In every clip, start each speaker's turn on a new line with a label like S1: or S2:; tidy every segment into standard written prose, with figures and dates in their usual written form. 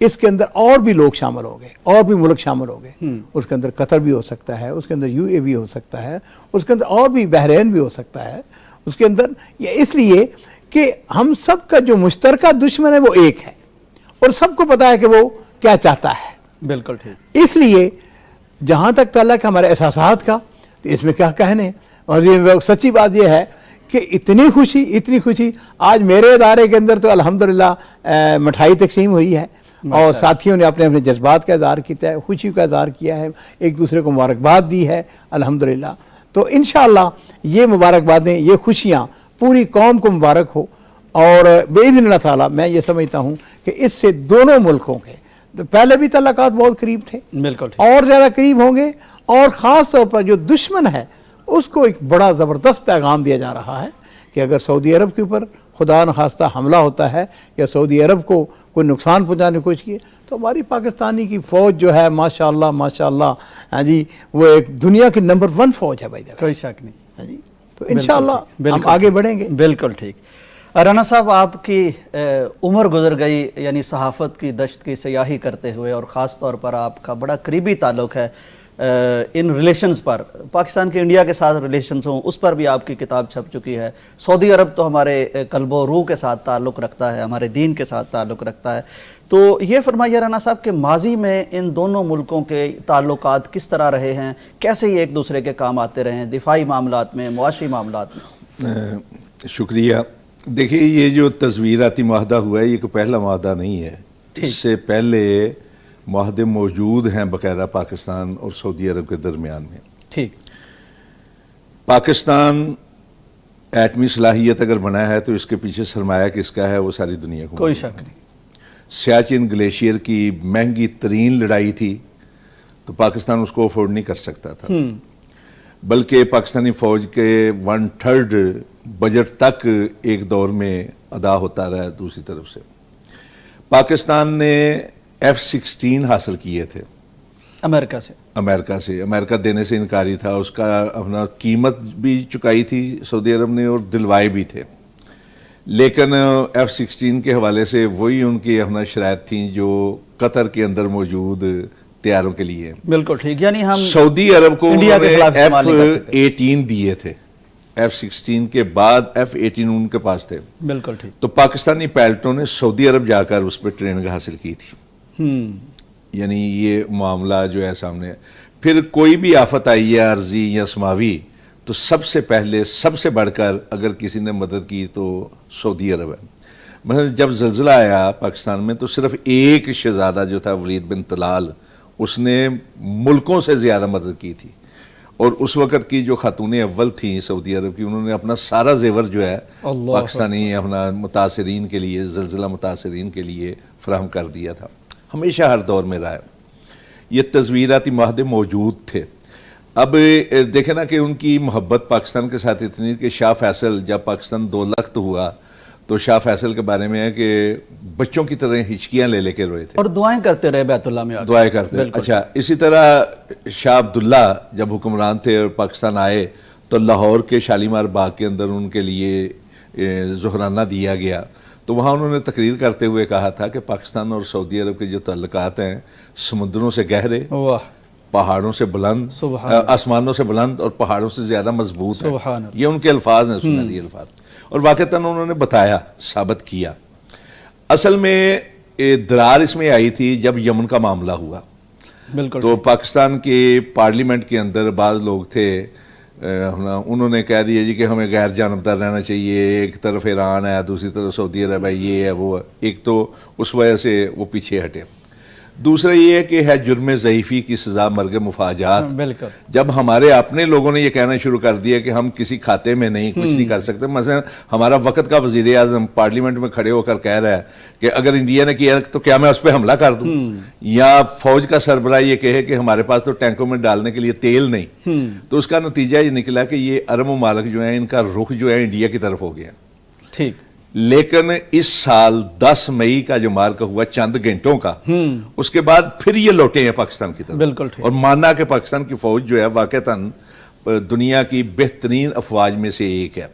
S1: اس کے اندر اور بھی لوگ شامل ہو گئے، اور بھی ملک شامل ہو گئے، اس کے اندر قطر بھی ہو سکتا ہے، اس کے اندر UAE بھی ہو سکتا ہے، اس کے اندر اور بھی بحرین بھی ہو سکتا ہے، اس کے اندر یہ اس لیے کہ ہم سب کا جو مشترکہ دشمن ہے وہ ایک ہے، اور سب کو پتا ہے کہ وہ کیا چاہتا ہے۔
S2: بالکل ٹھیک۔
S1: اس لیے جہاں تک تعلق ہے ہمارے احساسات کا، تو اس میں کیا کہنے، اور یہ سچی بات یہ ہے کہ اتنی خوشی آج میرے ادارے کے اندر تو الحمدللہ مٹھائی تقسیم ہوئی ہے، اور ساتھیوں نے اپنے جذبات کا اظہار کیا ہے، خوشی کا اظہار کیا ہے، ایک دوسرے کو مبارکباد دی ہے الحمدللہ۔ تو انشاءاللہ یہ مبارکبادیں، یہ خوشیاں پوری قوم کو مبارک ہو، اور باذن اللہ تعالیٰ میں یہ سمجھتا ہوں کہ اس سے دونوں ملکوں کے پہلے بھی تعلقات بہت قریب تھے،
S2: بالکل
S1: اور زیادہ قریب ہوں گے، اور خاص طور پر جو دشمن ہے اس کو ایک بڑا زبردست پیغام دیا جا رہا ہے کہ اگر سعودی عرب کے اوپر خدا نخواستہ حملہ ہوتا ہے یا سعودی عرب کو کوئی نقصان پہنچانے کی کوشش کی تو ہماری پاکستانی کی فوج جو ہے ماشاءاللہ ہاں جی وہ ایک دنیا کی نمبر 1 فوج ہے بھائی،
S2: کوئی شک نہیں۔
S1: ہاں جی، تو انشاءاللہ ہم آگے بڑھیں گے۔
S2: بالکل ٹھیک۔ رانا صاحب، آپ کی عمر گزر گئی یعنی صحافت کی دشت کی سیاحی کرتے ہوئے، اور خاص طور پر آپ کا بڑا قریبی تعلق ہے ان ریلیشنز پر، پاکستان کے انڈیا کے ساتھ ریلیشنز ہوں اس پر بھی آپ کی کتاب چھپ چکی ہے۔ سعودی عرب تو ہمارے قلب و روح کے ساتھ تعلق رکھتا ہے، ہمارے دین کے ساتھ تعلق رکھتا ہے، تو یہ فرمائیے رانا صاحب کہ ماضی میں ان دونوں ملکوں کے تعلقات کس طرح رہے ہیں، کیسے یہ ایک دوسرے کے کام آتے رہے ہیں دفاعی معاملات میں، معاشی معاملات میں؟
S3: شکریہ۔ دیکھیے، یہ جو تصویراتی معاہدہ ہوا ہے یہ کوئی پہلا معاہدہ نہیں ہے، اس سے پہلے معاہدے موجود ہیں باقاعدہ پاکستان اور سعودی عرب کے درمیان میں۔
S2: ٹھیک۔
S3: پاکستان ایٹمی صلاحیت اگر بنا ہے تو اس کے پیچھے سرمایہ کس کا ہے وہ ساری دنیا کو
S2: کوئی شک نہیں۔
S3: سیاچن گلیشیئر کی مہنگی ترین لڑائی تھی تو پاکستان اس کو افورڈ نہیں کر سکتا تھا، بلکہ پاکستانی فوج کے 1/3 بجٹ تک ایک دور میں ادا ہوتا رہا۔ دوسری طرف سے پاکستان نے F-16 حاصل کیے تھے
S2: امریکہ سے،
S3: امریکہ دینے سے انکاری تھا، اس کا اپنا قیمت بھی چکائی تھی سعودی عرب نے اور دلوائے بھی تھے، لیکن F-16 کے حوالے سے وہی ان کی اپنا شرائط تھیں جو قطر کے اندر موجود طیاروں کے لیے۔
S2: بالکل ٹھیک، یعنی ہم
S3: سعودی عرب کو
S2: انڈیا کے خلاف استعمال نہیں کر سکتے۔
S3: F-18 دیے تھے، F-16 کے بعد F-18 ان کے پاس تھے۔
S2: بالکل ٹھیک۔
S3: تو پاکستانی پائلٹوں نے سعودی عرب جا کر اس پہ ٹریننگ حاصل کی تھی، یعنی یہ معاملہ جو ہے سامنے۔ پھر کوئی بھی آفت آئی ہے عارضی یا سماوی تو سب سے پہلے سب سے بڑھ کر اگر کسی نے مدد کی تو سعودی عرب ہے۔ مثلا جب زلزلہ آیا پاکستان میں تو صرف ایک شہزادہ جو تھا ولید بن طلال، اس نے ملکوں سے زیادہ مدد کی تھی، اور اس وقت کی جو خاتون اول تھیں سعودی عرب کی، انہوں نے اپنا سارا زیور جو ہے پاکستانی اپنا متاثرین کے لیے، زلزلہ متاثرین کے لیے فراہم کر دیا تھا، ہمیشہ ہر دور میں رہا ہے۔ یہ تصویراتی معاہدے موجود تھے۔ اب دیکھیں نا کہ ان کی محبت پاکستان کے ساتھ اتنی کہ شاہ فیصل جب پاکستان 2 لخت ہوا تو شاہ فیصل کے بارے میں ہے کہ بچوں کی طرح ہچکیاں لے کے روئے تھے،
S2: اور دعائیں کرتے رہے بیت اللہ میں،
S3: دعائیں کرتے رہے۔ اچھا، اسی طرح شاہ عبداللہ جب حکمران تھے اور پاکستان آئے تو لاہور کے شالیمار باغ کے اندر ان کے لیے ظہرانہ دیا گیا، تو وہاں انہوں نے تقریر کرتے ہوئے کہا تھا کہ پاکستان اور سعودی عرب کے جو تعلقات ہیں سمندروں سے گہرے، پہاڑوں سے بلند، آسمانوں سے بلند اور پہاڑوں سے زیادہ مضبوط ہیں۔ یہ ان کے الفاظ ہیں، سنہری الفاظ، اور واقعتاً انہوں نے بتایا، ثابت کیا۔ اصل میں درار اس میں آئی تھی جب یمن کا معاملہ ہوا، تو پاکستان کے پارلیمنٹ کے اندر بعض لوگ تھے، انہوں نے کہہ دیا جی کہ ہمیں غیر جانبدار رہنا چاہیے، ایک طرف ایران ہے دوسری طرف سعودی عرب ہے، یہ ہے وہ ہے، ایک تو اس وجہ سے وہ پیچھے ہٹے۔ دوسرا یہ ہے کہ ہے جرم ضعیفی کی سزا مرگ مفاجات۔ جب ہمارے اپنے لوگوں نے یہ کہنا شروع کر دیا کہ ہم کسی کھاتے میں نہیں کچھ نہیں کر سکتے، مثلا ہمارا وقت کا وزیر اعظم پارلیمنٹ میں کھڑے ہو کر کہہ رہا ہے کہ اگر انڈیا نے کیا تو کیا میں اس پہ حملہ کر دوں، یا فوج کا سربراہ یہ کہے کہ ہمارے پاس تو ٹینکوں میں ڈالنے کے لیے تیل نہیں، تو اس کا نتیجہ یہ نکلا کہ یہ عرب ممالک جو ہیں ان کا رخ جو ہے انڈیا کی طرف ہو گیا۔ ٹھیک، لیکن اس سال 10 مئی کا جو مارکا ہوا چند گھنٹوں کا، اس کے بعد پھر یہ لوٹے ہیں پاکستان کی طرف، اور مانا کہ پاکستان کی فوج جو ہے واقعتاً دنیا کی بہترین افواج میں سے ایک ہے۔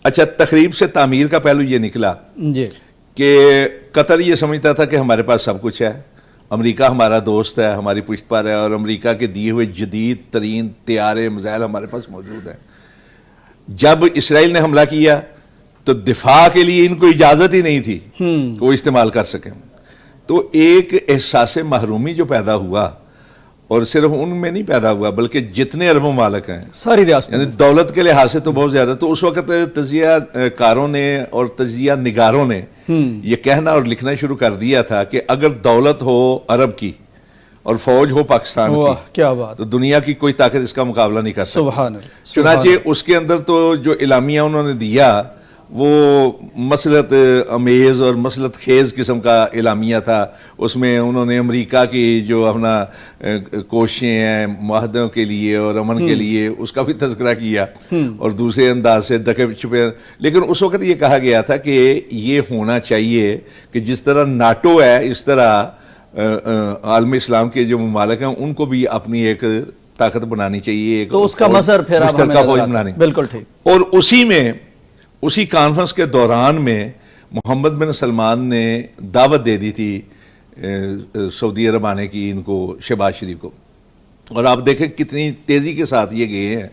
S3: اچھا، تقریب سے تعمیر کا پہلو یہ نکلا کہ قطر یہ سمجھتا تھا کہ ہمارے پاس سب کچھ ہے، امریکہ ہمارا دوست ہے، ہماری پشت پر ہے، اور امریکہ کے دیے ہوئے جدید ترین طیارے میزائل ہمارے پاس موجود ہیں۔ جب اسرائیل نے حملہ کیا تو دفاع کے لیے ان کو اجازت ہی نہیں تھی کہ وہ استعمال کر سکیں۔ تو ایک احساس محرومی جو پیدا ہوا، اور صرف ان میں نہیں پیدا ہوا بلکہ جتنے عرب ممالک ہیں
S2: ساری ریاست
S3: یعنی دولت کے لحاظ سے تو بہت زیادہ، تو اس وقت تجزیہ کاروں نے اور تجزیہ نگاروں نے یہ کہنا اور لکھنا شروع کر دیا تھا کہ اگر دولت ہو عرب کی اور فوج ہو پاکستان
S2: واہ
S3: کی
S2: کیا بات،
S3: تو دنیا کی کوئی طاقت اس کا مقابلہ نہیں کر سکتی۔
S2: سبحان اللہ۔
S3: چنانچہ اس کے اندر تو جو اعلامیہ انہوں نے دیا وہ مسلط امیز اور مسلط خیز قسم کا اعلامیہ تھا۔ اس میں انہوں نے امریکہ کی جو اپنا کوششیں ہیں معاہدوں کے لیے اور امن کے لیے اس کا بھی تذکرہ کیا، اور دوسرے انداز سے دکے چھپے، لیکن اس وقت یہ کہا گیا تھا کہ یہ ہونا چاہیے کہ جس طرح ناٹو ہے اس طرح عالم اسلام کے جو ممالک ہیں ان کو بھی اپنی ایک طاقت بنانی چاہیے، ایک
S2: تو اس کا مظہر پھر آپ
S3: مشترکہ فوج بنانی۔
S2: بالکل ٹھیک۔
S3: اور اسی کانفرنس کے دوران میں محمد بن سلمان نے دعوت دے دی تھی سعودی عرب آنے کی ان کو، شہباز شریف کو، اور آپ دیکھیں کتنی تیزی کے ساتھ یہ گئے ہیں،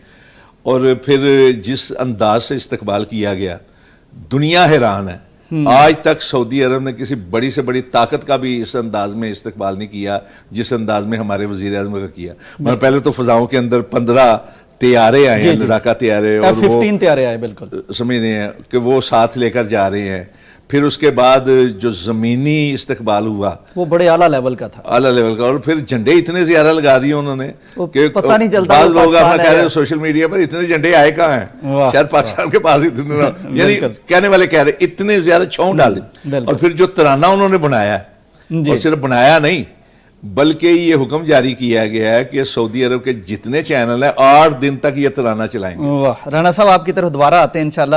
S3: اور پھر جس انداز سے استقبال کیا گیا دنیا حیران ہے۔ آج تک سعودی عرب نے کسی بڑی سے بڑی طاقت کا بھی اس انداز میں استقبال نہیں کیا جس انداز میں ہمارے وزیر اعظم کا کیا۔ مگر پہلے تو فضاؤں کے اندر 15 طیارے آئے ہیں، لڑاکا طیارے، اور
S2: F-15 طیارے آئے، بالکل
S3: سمجھ رہے ہیں کہ وہ ساتھ لے کر جا رہے ہیں۔ پھر اس کے بعد جو زمینی استقبال ہوا
S2: وہ بڑے اعلیٰ لیول کا تھا،
S3: اعلیٰ لیول کا، اور پھر جھنڈے اتنے زیادہ لگا دیے انہوں نے کہ
S2: پتہ نہیں چلتا
S3: بعض لوگ اپنا کہہ رہے ہیں سوشل میڈیا پر اتنے جھنڈے آئے کہاں ہیں، شاید پاکستان کے پاس اتنے، یعنی کہنے والے کہہ رہے اتنے زیادہ چھاؤں ڈالے۔ اور پھر جو ترانہ انہوں نے بنایا، اور صرف بنایا نہیں بلکہ یہ حکم جاری کیا گیا ہے کہ سعودی عرب کے جتنے چینل ہیں 8 دن تک یہ ترانہ چلائیں گے۔
S2: واہ، رانا صاحب آپ کی طرف دوبارہ آتے ہیں انشاءاللہ،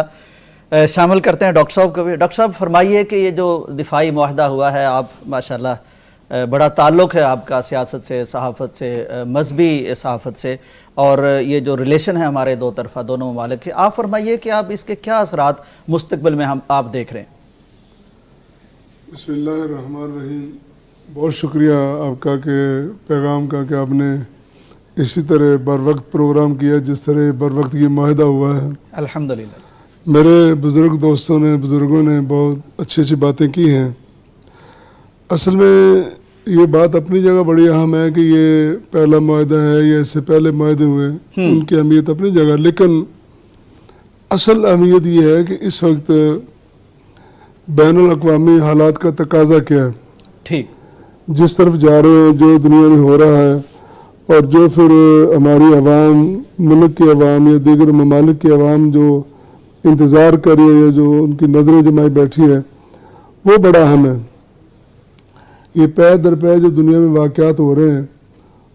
S2: شامل کرتے ہیں ڈاکٹر صاحب کو بھی۔ ڈاکٹر صاحب فرمائیے کہ یہ جو دفاعی معاہدہ ہوا ہے، آپ ماشاءاللہ بڑا تعلق ہے آپ کا سیاست سے، صحافت سے، مذہبی صحافت سے، اور یہ جو ریلیشن ہے ہمارے دو طرفہ دونوں ممالک کے، آپ فرمائیے کہ آپ اس کے کیا اثرات مستقبل میں آپ دیکھ رہے ہیں؟
S4: بسم اللہ الرحمن الرحیم۔ بہت شکریہ آپ کا کہ پیغام کا کہ آپ نے اسی طرح بر وقت پروگرام کیا جس طرح بر وقت یہ معاہدہ ہوا ہے۔
S2: الحمدللہ۔
S4: میرے بزرگ دوستوں نے، بزرگوں نے بہت اچھی اچھی باتیں کی ہیں۔ اصل میں یہ بات اپنی جگہ بڑی اہم ہے کہ یہ پہلا معاہدہ ہے یا اس سے پہلے معاہدے ہوئے، ان کی اہمیت اپنی جگہ، لیکن اصل اہمیت یہ ہے کہ اس وقت بین الاقوامی حالات کا تقاضا کیا ہے،
S2: ٹھیک،
S4: جس طرف جا رہے ہیں، جو دنیا میں ہو رہا ہے، اور جو پھر ہماری عوام، ملک کی عوام یا دیگر ممالک کی عوام جو انتظار کر رہی ہے، جو ان کی نظریں جمائی بیٹھی ہے، وہ بڑا اہم ہے۔ یہ پے در پے جو دنیا میں واقعات ہو رہے ہیں،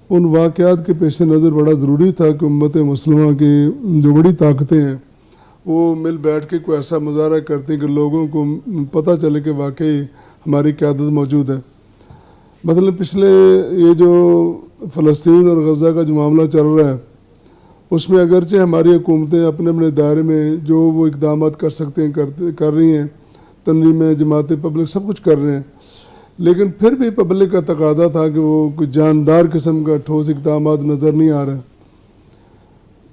S4: ان واقعات کے پیش نظر بڑا ضروری تھا کہ امت مسلمہ کی جو بڑی طاقتیں ہیں وہ مل بیٹھ کے کوئی ایسا مظاہرہ کرتے ہیں کہ لوگوں کو پتہ چلے کہ واقعی ہماری قیادت موجود ہے۔ مطلب پچھلے یہ جو فلسطین اور غزہ کا جو معاملہ چل رہا ہے، اس میں اگرچہ ہماری حکومتیں اپنے اپنے دائرے میں جو وہ اقدامات کر سکتے ہیں کر رہی ہیں، تنظیمیں، جماعتیں، پبلک سب کچھ کر رہے ہیں، لیکن پھر بھی پبلک کا تقاضا تھا کہ وہ کوئی جاندار قسم کا ٹھوس اقدامات نظر نہیں آ رہے۔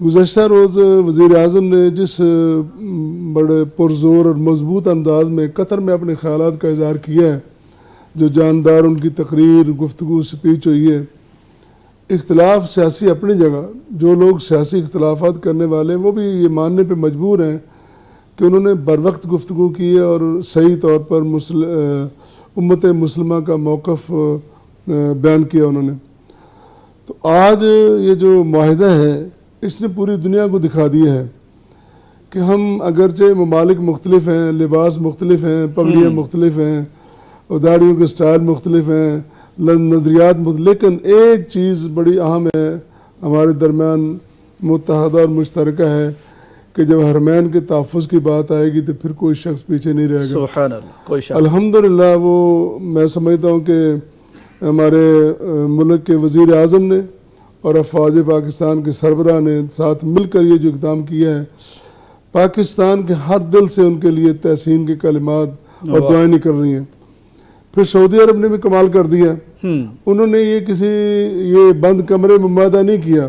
S4: گزشتہ روز وزیر اعظم نے جس بڑے پرزور اور مضبوط انداز میں قطر میں اپنے خیالات کا اظہار کیا ہے، جو جاندار ان کی تقریر، گفتگو، سپیچ ہوئی ہے، اختلاف سیاسی اپنی جگہ، جو لوگ سیاسی اختلافات کرنے والے ہیں وہ بھی یہ ماننے پہ مجبور ہیں کہ انہوں نے بر وقت گفتگو کی ہے اور صحیح طور پر امت مسلمہ کا موقف بیان کیا انہوں نے۔ تو آج یہ جو معاہدہ ہے اس نے پوری دنیا کو دکھا دیا ہے کہ ہم اگرچہ ممالک مختلف ہیں، لباس مختلف ہیں، پگڑیاں مختلف ہیں، اور داڑھیوں کے سٹائل مختلف ہیں، نظریات مختلف، لیکن ایک چیز بڑی اہم ہے ہمارے درمیان متحدہ اور مشترکہ ہے کہ جب حرمین کے تحفظ کی بات آئے گی تو پھر کوئی شخص پیچھے نہیں رہے گا۔
S2: سبحان اللہ، کوئی شک۔
S4: الحمدللہ وہ میں سمجھتا ہوں کہ ہمارے ملک کے وزیر اعظم نے اور افواج پاکستان کے سربراہ نے ساتھ مل کر یہ جو اقدام کیا ہے، پاکستان کے ہر دل سے ان کے لیے تحسین کے کلمات اور دعائیں نہیں کر رہی ہیں. پھر سعودی عرب نے بھی کمال کر دیا. انہوں نے یہ بند کمرے میں معاہدہ نہیں کیا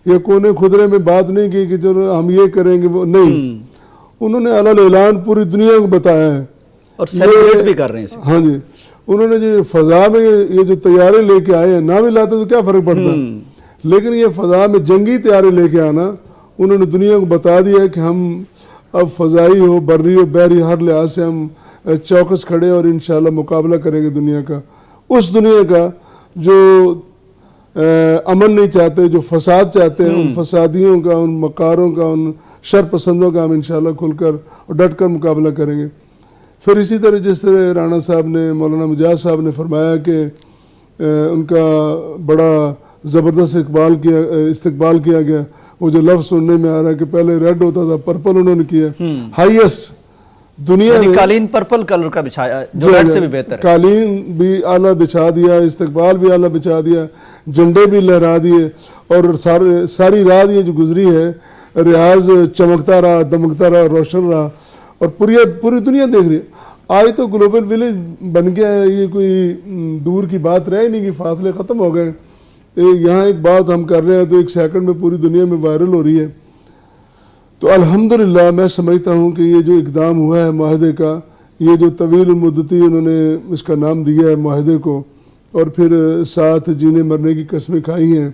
S4: یا کونے خدرے میں بات نہیں کی کہ چلو ہم یہ کریں گے وہ نہیں. انہوں نے علن اعلان پوری دنیا کو بتایا ہے
S2: اور سیلیبریٹ بھی کر رہے ہیں.
S4: ہاں جی, انہوں نے جو فضا میں یہ جو طیارے لے کے آئے ہیں, نہ بھی لاتے تو کیا فرق پڑتا, لیکن یہ فضا میں جنگی طیارے لے کے آنا, انہوں نے دنیا کو بتا دیا کہ ہم اب فضائی ہو بری ہو بحری ہر لحاظ سے ہم چوکس کھڑے اور انشاءاللہ مقابلہ کریں گے دنیا کا, اس دنیا کا جو امن نہیں چاہتے, جو فساد چاہتے ہیں, ان فسادیوں کا, ان مکاروں کا, ان شر پسندوں کا ہم انشاءاللہ کھل کر اور ڈٹ کر مقابلہ کریں گے. پھر اسی طرح جس طرح رانا صاحب نے, مولانا مجاز صاحب نے فرمایا کہ ان کا بڑا زبردست استقبال کیا گیا. وہ جو لفظ سننے میں آ رہا ہے کہ پہلے ریڈ ہوتا تھا, پرپل انہوں نے کیا, ہائیسٹ دنیا میں
S2: قالین پرپل کلر کا بچھایا جو ریڈ سے بھی بہتر ہے.
S4: قالین بھی اعلیٰ بچھا دیا, استقبال بھی اعلیٰ بچھا دیا, جھنڈے بھی لہرا دیے, اور ساری رات یہ جو گزری ہے ریاض چمکتا رہا, دمکتا رہا, روشن رہا, اور پوری دنیا دیکھ رہی ہے. آج تو گلوبل ولیج بن گیا ہے, یہ کوئی دور کی بات رہ نہیں کہ فاصلے ختم ہو گئے. یہاں ایک بات ہم کر رہے ہیں تو 1 سیکنڈ میں پوری دنیا میں وائرل ہو رہی ہے. تو الحمدللہ میں سمجھتا ہوں کہ یہ جو اقدام ہوا ہے معاہدے کا, یہ جو طویل المدتی انہوں نے اس کا نام دیا ہے معاہدے کو, اور پھر ساتھ جینے مرنے کی قسمیں کھائی ہیں,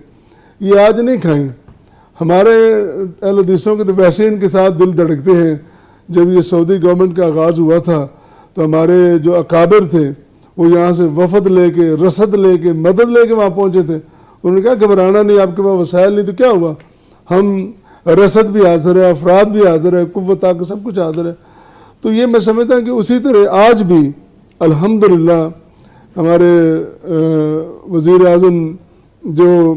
S4: یہ آج نہیں کھائیں. ہمارے اہل حدیثوں کے تو ویسے ان کے ساتھ دل دھڑکتے ہیں. جب یہ سعودی گورنمنٹ کا آغاز ہوا تھا تو ہمارے جو اکابر تھے وہ یہاں سے وفد لے کے, رسد لے کے, مدد لے کے وہاں پہنچے تھے. انہوں نے کہا گھبرانا نہیں, آپ کے پاس وسائل نہیں تو کیا ہوا, ہم رسد بھی حاضر ہے, افراد بھی حاضر ہے, قوت طاقت سب کچھ حاضر ہے. تو یہ میں سمجھتا ہوں کہ اسی طرح آج بھی الحمدللہ ہمارے وزیر اعظم, جو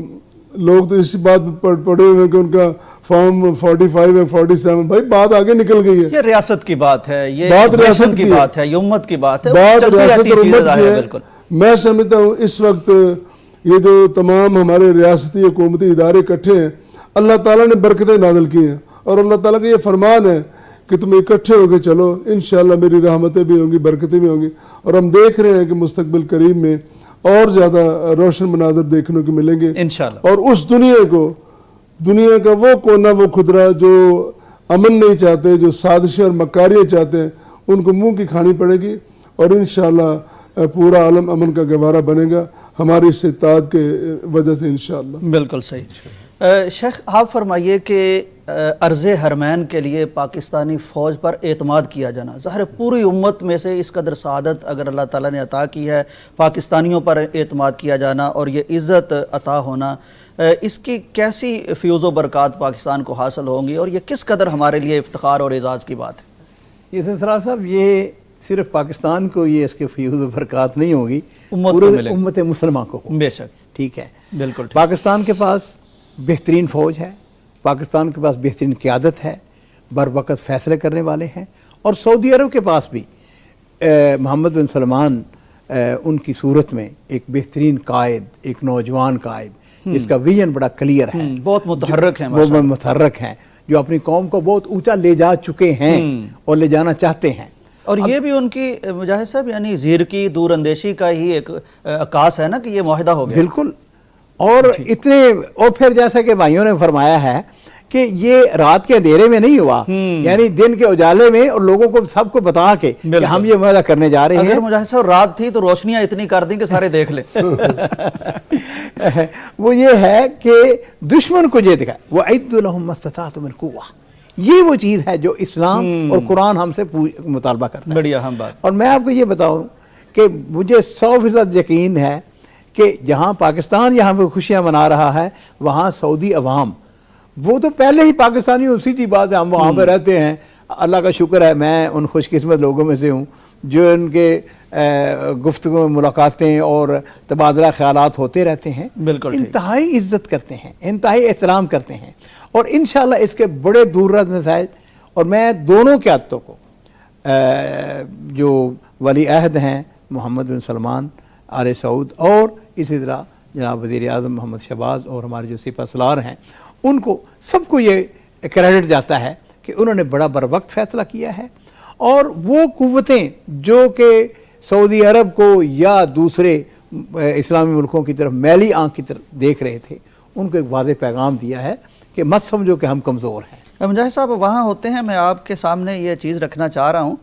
S4: لوگ تو اسی بات پر پڑے ہوئے کہ ان کا فارم 45 ہے 47, بھائی بات آگے نکل گئی ہے.
S2: یہ ریاست کی بات ہے, یہ
S4: بات ریاست
S2: کی بات ہے, یہ امت کی بات ہے,
S4: بات
S2: چلتی
S4: ریاست
S2: رہتی
S4: اور
S2: چیزیں
S4: امت
S2: ظاہر
S4: کی
S2: ہے.
S4: ہے.
S2: بالکل
S4: میں سمجھتا ہوں اس وقت یہ جو تمام ہمارے ریاستی حکومتی ادارے اکٹھے ہیں, اللہ تعالیٰ نے برکتیں نازل کی ہیں, اور اللہ تعالیٰ کا یہ فرمان ہے کہ تم اکٹھے ہو کے چلو, انشاءاللہ میری رحمتیں بھی ہوں گی, برکتیں بھی ہوں گی. اور ہم دیکھ رہے ہیں کہ مستقبل قریب میں اور زیادہ روشن مناظر دیکھنے کو ملیں گے
S2: انشاءاللہ.
S4: اور اس دنیا کا وہ کونا وہ خدرہ جو امن نہیں چاہتے, جو سازشیں اور مکاریاں چاہتے ہیں, ان کو منہ کی کھانی پڑے گی, اور انشاءاللہ پورا عالم امن کا گہوارہ بنے گا ہماری اس اتحاد کے وجہ سے انشاءاللہ.
S2: بالکل صحیح. شیخ آپ فرمائیے کہ عرض حرمین کے لیے پاکستانی فوج پر اعتماد کیا جانا, ظاہر پوری امت میں سے اس قدر سعادت اگر اللہ تعالیٰ نے عطا کی ہے, پاکستانیوں پر اعتماد کیا جانا اور یہ عزت عطا ہونا, اس کی کیسی فیوز و برکات پاکستان کو حاصل ہوں گی, اور یہ کس قدر ہمارے لیے افتخار اور اعزاز کی بات ہے؟
S1: یہ سرفراز صاحب, یہ صرف پاکستان کو یہ اس کے فیوز و برکات نہیں ہوگی,
S2: پورے
S1: امت مسلمہ کو.
S2: بے شک,
S1: ٹھیک ہے,
S2: بالکل.
S1: پاکستان کے پاس بہترین فوج ہے, پاکستان کے پاس بہترین قیادت ہے, بر وقت فیصلے کرنے والے ہیں, اور سعودی عرب کے پاس بھی محمد بن سلمان ان کی صورت میں ایک بہترین قائد, ایک نوجوان قائد جس کا ویژن بڑا کلیئر ہے,
S2: بہت متحرک ہیں,
S1: وہ متحرک ہیں, جو اپنی قوم کو بہت اونچا لے جا چکے ہیں اور لے جانا چاہتے ہیں.
S2: اور یہ بھی ان کی مجاہد صاحب یعنی زیر کی دور اندیشی کا ہی ایک عکاس ہے نا کہ یہ معاہدہ ہو گیا.
S1: بالکل. اور اتنے, اور پھر جیسا کہ بھائیوں نے فرمایا ہے کہ یہ رات کے اندھیرے میں نہیں ہوا, یعنی دن کے اجالے میں, اور لوگوں کو سب کو بتا کے کہ ہم یہ معاہدہ کرنے جا رہے ہیں.
S2: اگر مجاہد صاحب رات تھی تو روشنیاں اتنی کر دیں کہ سارے دیکھ لیں.
S1: وہ یہ ہے کہ دشمن کو یہ دکھائے, وَأَعِدُّوا لَهُم مَّا اسْتَطَعْتُم مِّن قُوَّةٍ, یہ وہ چیز ہے جو اسلام اور قرآن ہم سے مطالبہ کرتا ہے.
S2: بڑی اہم بات.
S1: اور میں آپ کو یہ بتاؤں کہ مجھے 100% یقین ہے کہ جہاں پاکستان یہاں پہ خوشیاں منا رہا ہے, وہاں سعودی عوام, وہ تو پہلے ہی پاکستانیوں سیدھی بات ہے, ہم وہاں پہ رہتے ہیں, اللہ کا شکر ہے میں ان خوش قسمت لوگوں میں سے ہوں جو ان کے گفتگو ملاقاتیں اور تبادلہ خیالات ہوتے رہتے ہیں.
S2: بالکل
S1: انتہائی عزت کرتے ہیں, انتہائی احترام کرتے ہیں, اور انشاءاللہ اس کے بڑے دور رس نتائج. اور میں دونوں قیادتوں کو, جو ولی عہد ہیں محمد بن سلمان آل سعود, اور اسی طرح جناب وزیر اعظم محمد شہباز, اور ہمارے جو سپہ سالار ہیں, ان کو سب کو یہ کریڈٹ جاتا ہے کہ انہوں نے بڑا بر وقت فیصلہ کیا ہے, اور وہ قوتیں جو کہ سعودی عرب کو یا دوسرے اسلامی ملکوں کی طرف میلی آنکھ کی طرف دیکھ رہے تھے، ان کو ایک واضح پیغام دیا ہے کہ مت سمجھو کہ ہم کمزور ہیں۔
S2: مجاہد صاحب وہاں ہوتے ہیں، میں آپ کے سامنے یہ چیز رکھنا چاہ رہا ہوں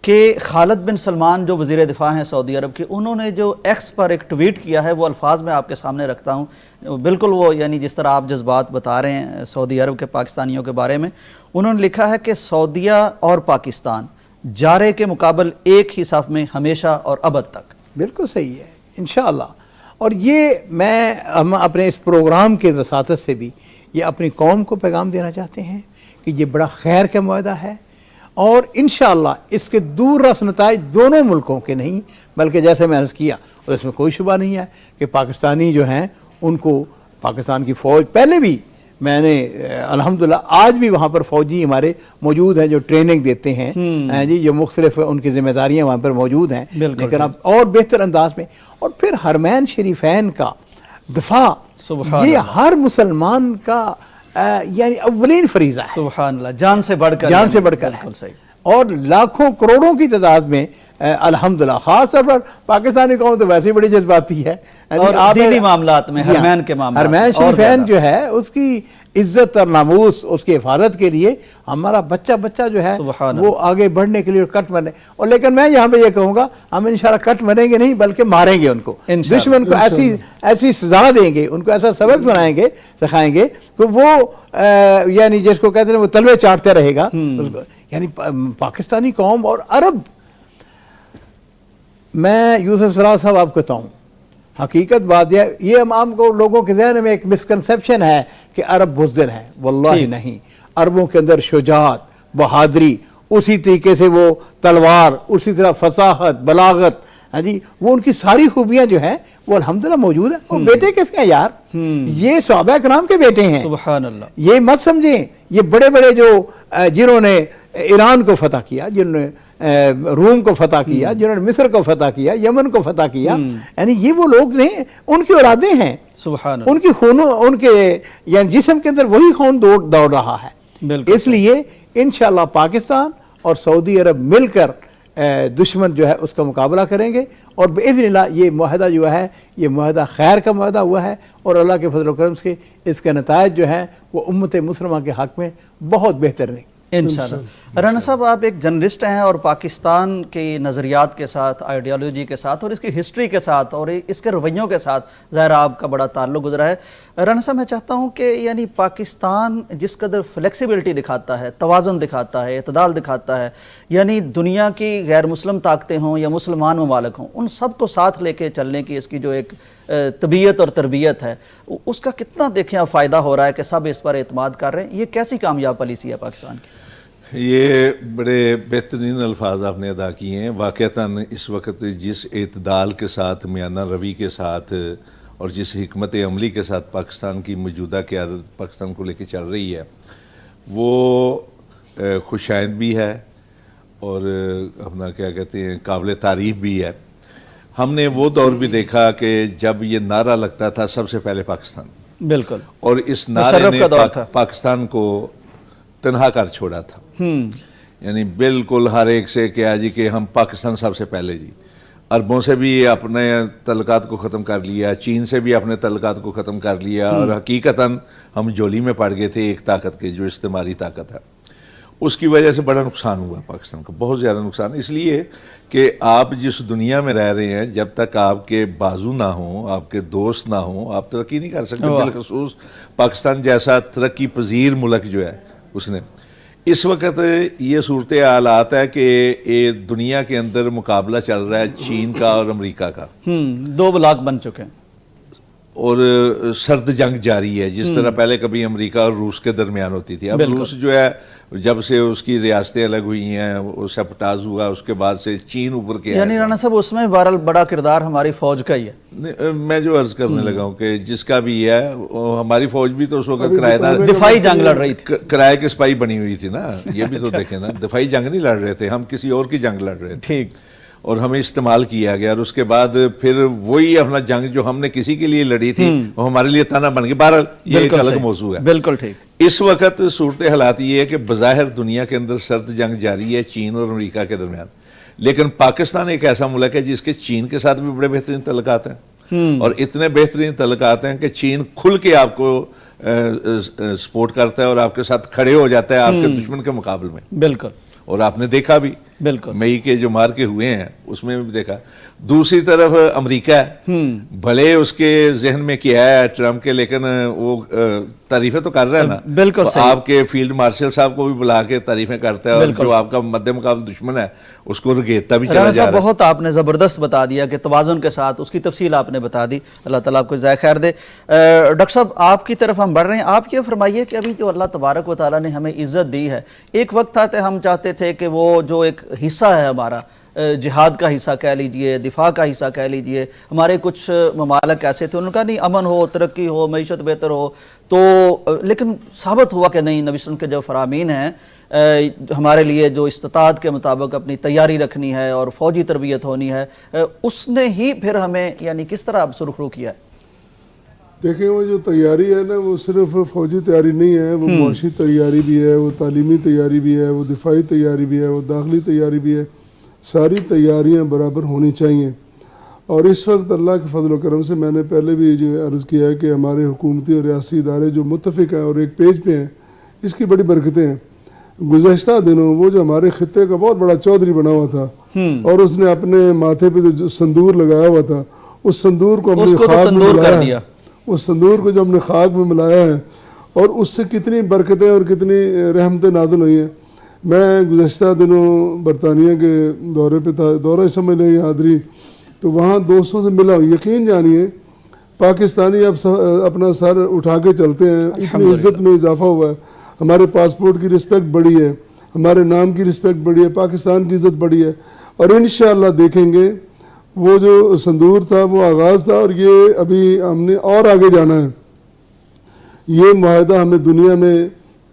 S2: کہ خالد بن سلمان جو وزیر دفاع ہیں سعودی عرب کے، انہوں نے جو ایکس پر ایک ٹویٹ کیا ہے، وہ الفاظ میں آپ کے سامنے رکھتا ہوں، بالکل وہ یعنی جس طرح آپ جذبات بتا رہے ہیں سعودی عرب کے پاکستانیوں کے بارے میں، انہوں نے لکھا ہے کہ سعودیہ اور پاکستان جارے کے مقابل ایک ہی صف میں ہمیشہ اور ابد تک۔
S1: بالکل صحیح ہے انشاءاللہ۔ اور یہ ہم اپنے اس پروگرام کے وساطت سے بھی یہ اپنی قوم کو پیغام دینا چاہتے ہیں کہ یہ بڑا خیر کا معاہدہ ہے، اور انشاءاللہ اس کے دور رس نتائج دونوں ملکوں کے نہیں، بلکہ جیسے میں عرض کیا اور اس میں کوئی شبہ نہیں ہے کہ پاکستانی جو ہیں ان کو پاکستان کی فوج، پہلے بھی میں نے الحمدللہ آج بھی وہاں پر فوجی ہمارے موجود ہیں جو ٹریننگ دیتے ہیں جی، جو مختلف ان کی ذمہ داریاں وہاں پر موجود ہیں، لیکن اب اور بہتر انداز میں، اور پھر حرمین شریفین کا دفاع یہ ہر مسلمان کا یعنی اولین فریضہ ہے،
S2: سبحان اللہ، جان سے بڑھ کر،
S1: جان سے بڑھ کر
S2: بالکل صحیح،
S1: اور لاکھوں کروڑوں کی تعداد میں الحمدللہ، خاص طور پر پاکستانی قوم تو ویسے ہی بڑی جذباتی ہے،
S2: اور دینی معاملات میں حرمین کے معاملات،
S1: حرمین شریفین جو ہے اس کی عزت اور ناموس، اس کی حفاظت کے لیے ہمارا بچہ جو ہے وہ آگے بڑھنے کے لیے کٹ مرنے، اور لیکن میں یہاں پہ یہ کہوں گا ہم انشاءاللہ کٹ مریں گے نہیں بلکہ ماریں گے ان کو، دشمن کو ایسی سزا دیں گے، ان کو ایسا سبق سکھائیں گے کہ وہ یعنی جس کو کہتے ہیں وہ تلوے چاٹتے رہے گا، یعنی پاکستانی قوم اور عرب۔ میں یوسف سراج صاحب آپ کو بتاؤں، حقیقت بات یہ عام کو لوگوں کے ذہن میں ایک مسکنسیپشن ہے کہ عرب بزدل ہیں، واللہ نہیں، عربوں کے اندر شجاعت، بہادری، اسی طریقے سے وہ تلوار، اسی طرح فصاحت، بلاغت، ہاں جی، وہ ان کی ساری خوبیاں جو ہیں وہ الحمدللہ موجود ہیں۔ اور بیٹے کس کے ہیں یار؟ یہ صحابہ کرام کے بیٹے ہیں،
S2: سبحان اللہ۔
S1: یہ مت سمجھیں یہ بڑے بڑے جو جنہوں نے ایران کو فتح کیا، جنہوں نے روم کو فتح کیا، جنہوں نے مصر کو فتح کیا، یمن کو فتح کیا، یعنی یہ وہ لوگ نہیں، ان کی اولادیں ہیں،
S2: سبحان اللہ،
S1: ان کی خونوں، ان کے یعنی جسم کے اندر وہی خون دوڑ رہا ہے۔ اس لیے انشاءاللہ پاکستان اور سعودی عرب مل کر دشمن جو ہے اس کا مقابلہ کریں گے، اور باذن اللہ یہ معاہدہ جو ہے یہ معاہدہ خیر کا معاہدہ ہوا ہے، اور اللہ کے فضل و کرم سے اس کے نتائج جو ہیں وہ امت مسلمہ کے حق میں بہت بہتر نہیں
S2: انشاءاللہ۔ رانا صاحب آپ ایک جرنلسٹ ہیں اور پاکستان کے نظریات کے ساتھ، آئیڈیالوجی کے ساتھ اور اس کی ہسٹری کے ساتھ اور اس کے رویوں کے ساتھ ظاہر آپ کا بڑا تعلق گزرا ہے۔ رانا صاحب میں چاہتا ہوں کہ یعنی پاکستان جس قدر فلیکسیبلٹی دکھاتا ہے، توازن دکھاتا ہے، اعتدال دکھاتا ہے، یعنی دنیا کی غیر مسلم طاقتیں ہوں یا مسلمان ممالک ہوں، ان سب کو ساتھ لے کے چلنے کی اس کی جو ایک طبیعت اور تربیت ہے، اس کا کتنا دیکھیں آپ فائدہ ہو رہا ہے کہ سب اس پر اعتماد کر رہے ہیں، یہ کیسی کامیاب پالیسی ہے پاکستان کی؟
S3: یہ بڑے بہترین الفاظ آپ نے ادا کیے ہیں۔ واقعتاً اس وقت جس اعتدال کے ساتھ، میانہ روی کے ساتھ اور جس حکمت عملی کے ساتھ پاکستان کی موجودہ قیادت پاکستان کو لے کے چل رہی ہے، وہ خوشائند بھی ہے اور اپنا کیا کہتے ہیں قابل تعریف بھی ہے۔ ہم نے وہ دور بھی دیکھا کہ جب یہ نعرہ لگتا تھا سب سے پہلے پاکستان، بالکل، اور اس نعرے نے پاکستان کو تنہا کر چھوڑا تھا، یعنی بالکل ہر ایک سے کیا جی کہ ہم پاکستان سب سے پہلے جی، عربوں سے بھی اپنے تعلقات کو ختم کر لیا، چین سے بھی اپنے تعلقات کو ختم کر لیا، اور حقیقتاً ہم جولی میں پڑ گئے تھے ایک طاقت کے جو استعماری طاقت ہے۔ اس کی وجہ سے بڑا نقصان ہوا پاکستان کو، بہت زیادہ نقصان، اس لیے کہ آپ جس دنیا میں رہ رہے ہیں جب تک آپ کے بازو نہ ہوں، آپ کے دوست نہ ہوں، آپ ترقی نہیں کر سکتے۔ بالخصوص پاکستان جیسا ترقی پذیر ملک جو ہے اس نے اس وقت یہ صورتحالات ہے کہ دنیا کے اندر مقابلہ چل رہا ہے چین کا اور امریکہ کا،
S2: دو بلاک بن چکے ہیں
S3: اور سرد جنگ جاری ہے، جس طرح پہلے کبھی امریکہ اور روس کے درمیان ہوتی تھی، اب روس جو ہے جب سے اس کی ریاستیں الگ ہوئی ہیں، وہ سپٹاز ہوا، اس کے بعد سے چین اوپر کے،
S2: یعنی رانا صاحب اس میں بہرحال بڑا کردار ہماری فوج کا ہی ہے۔
S3: میں جو عرض کرنے لگا ہوں کہ جس کا بھی ہے، ہماری فوج بھی تو اس وقت کرایہ دار
S2: دفاعی جنگ لڑ رہی تھی،
S3: کرائے کے سپاہی بنی ہوئی تھی نا، یہ بھی تو دیکھیں نا، دفاعی جنگ نہیں لڑ رہے تھے ہم، کسی اور کی جنگ لڑ رہے تھے،
S2: ٹھیک،
S3: اور ہمیں استعمال کیا گیا، اور اس کے بعد پھر وہی اپنا جنگ جو ہم نے کسی کے لیے لڑی تھی وہ ہمارے لیے تانا بن گئی. بہرحال یہ ایک الگ موضوع ہے.
S2: بالکل ٹھیک.
S3: اس وقت صورت حالات یہ ہے کہ بظاہر دنیا کے اندر سرد جنگ جاری ہے چین اور امریکہ کے درمیان، لیکن پاکستان ایک ایسا ملک ہے جس کے چین کے ساتھ بھی بڑے بہترین تعلقات ہیں، اور اتنے بہترین تعلقات ہیں کہ چین کھل کے آپ کو سپورٹ کرتا ہے اور آپ کے ساتھ کھڑے ہو جاتا ہے آپ کے دشمن کے مقابل میں.
S2: بالکل.
S3: اور آپ نے دیکھا بھی
S2: بالکل
S3: مئی کے جو مارکے ہوئے ہیں اس میں بھی دیکھا. دوسری طرف امریکہ ہے، بھلے اس کے ذہن میں کیا ہے ٹرمپ کے، لیکن وہ تعریفیں تو کر رہا ہے نا.
S2: بالکل صحیح.
S3: آپ کے فیلڈ مارشل صاحب کو بھی بلا کے تعریفیں کرتا ہے، اور جو آپ کا مد مقابل دشمن ہے اس کو رگیتا بھی چلا جا رہا ہے.
S2: بہت آپ نے زبردست بتا دیا کہ توازن کے ساتھ اس کی تفصیل آپ نے بتا دی. اللہ تعالیٰ آپ کو جزائے خیر دے. ڈاکٹر صاحب آپ کی طرف ہم بڑھ رہے ہیں. آپ یہ فرمائیے کہ ابھی جو اللہ تبارک و تعالیٰ نے ہمیں عزت دی ہے، ایک وقت تھا کہ ہم چاہتے تھے کہ وہ جو ایک حصہ ہے ہمارا، جہاد کا حصہ کہہ لیجئے، دفاع کا حصہ کہہ لیجئے، ہمارے کچھ ممالک ایسے تھے ان کا نہیں امن ہو، ترقی ہو، معیشت بہتر ہو، تو لیکن ثابت ہوا کہ نہیں. نبی صلی اللہ علیہ وسلم کے جو فرامین ہیں ہمارے لیے جو استطاعت کے مطابق اپنی تیاری رکھنی ہے اور فوجی تربیت ہونی ہے، اس نے ہی پھر ہمیں یعنی کس طرح سرخرو کیا ہے؟
S4: دیکھیں وہ جو تیاری ہے نا وہ صرف فوجی تیاری نہیں ہے، وہ معاشی تیاری بھی ہے، وہ تعلیمی تیاری بھی ہے، وہ دفاعی تیاری بھی ہے، وہ داخلی تیاری بھی ہے. ساری تیاریاں برابر ہونی چاہیے. اور اس وقت اللہ کے فضل و کرم سے میں نے پہلے بھی جو عرض کیا ہے کہ ہمارے حکومتی اور ریاستی ادارے جو متفق ہیں اور ایک پیج پہ ہیں، اس کی بڑی برکتیں ہیں. گزشتہ دنوں وہ جو ہمارے خطے کا بہت بڑا چودھری بنا ہوا تھا اور اس نے اپنے ماتھے پہ جو سندور لگایا ہوا تھا، اس سندور کو ہم نے خاک میں ملایا، اس سندور کو جو ہم نے خاک میں ملایا ہے، اور اس سے کتنی برکتیں اور کتنی رحمتیں نازل ہوئی ہیں. میں گزشتہ دنوں برطانیہ کے دورے پہ تھا، دورہ سمجھ لیں حاضری، تو وہاں دوستوں سے ملا ہوں. یقین جانیے پاکستانی اب اپنا سر اٹھا کے چلتے ہیں، اتنی عزت میں اضافہ ہوا ہے. ہمارے پاسپورٹ کی رسپیکٹ بڑی ہے، ہمارے نام کی رسپیکٹ بڑی ہے، پاکستان کی عزت بڑی ہے. اور انشاءاللہ دیکھیں گے وہ جو سندور تھا وہ آغاز تھا، اور یہ ابھی ہم نے اور آگے جانا ہے. یہ معاہدہ ہمیں دنیا میں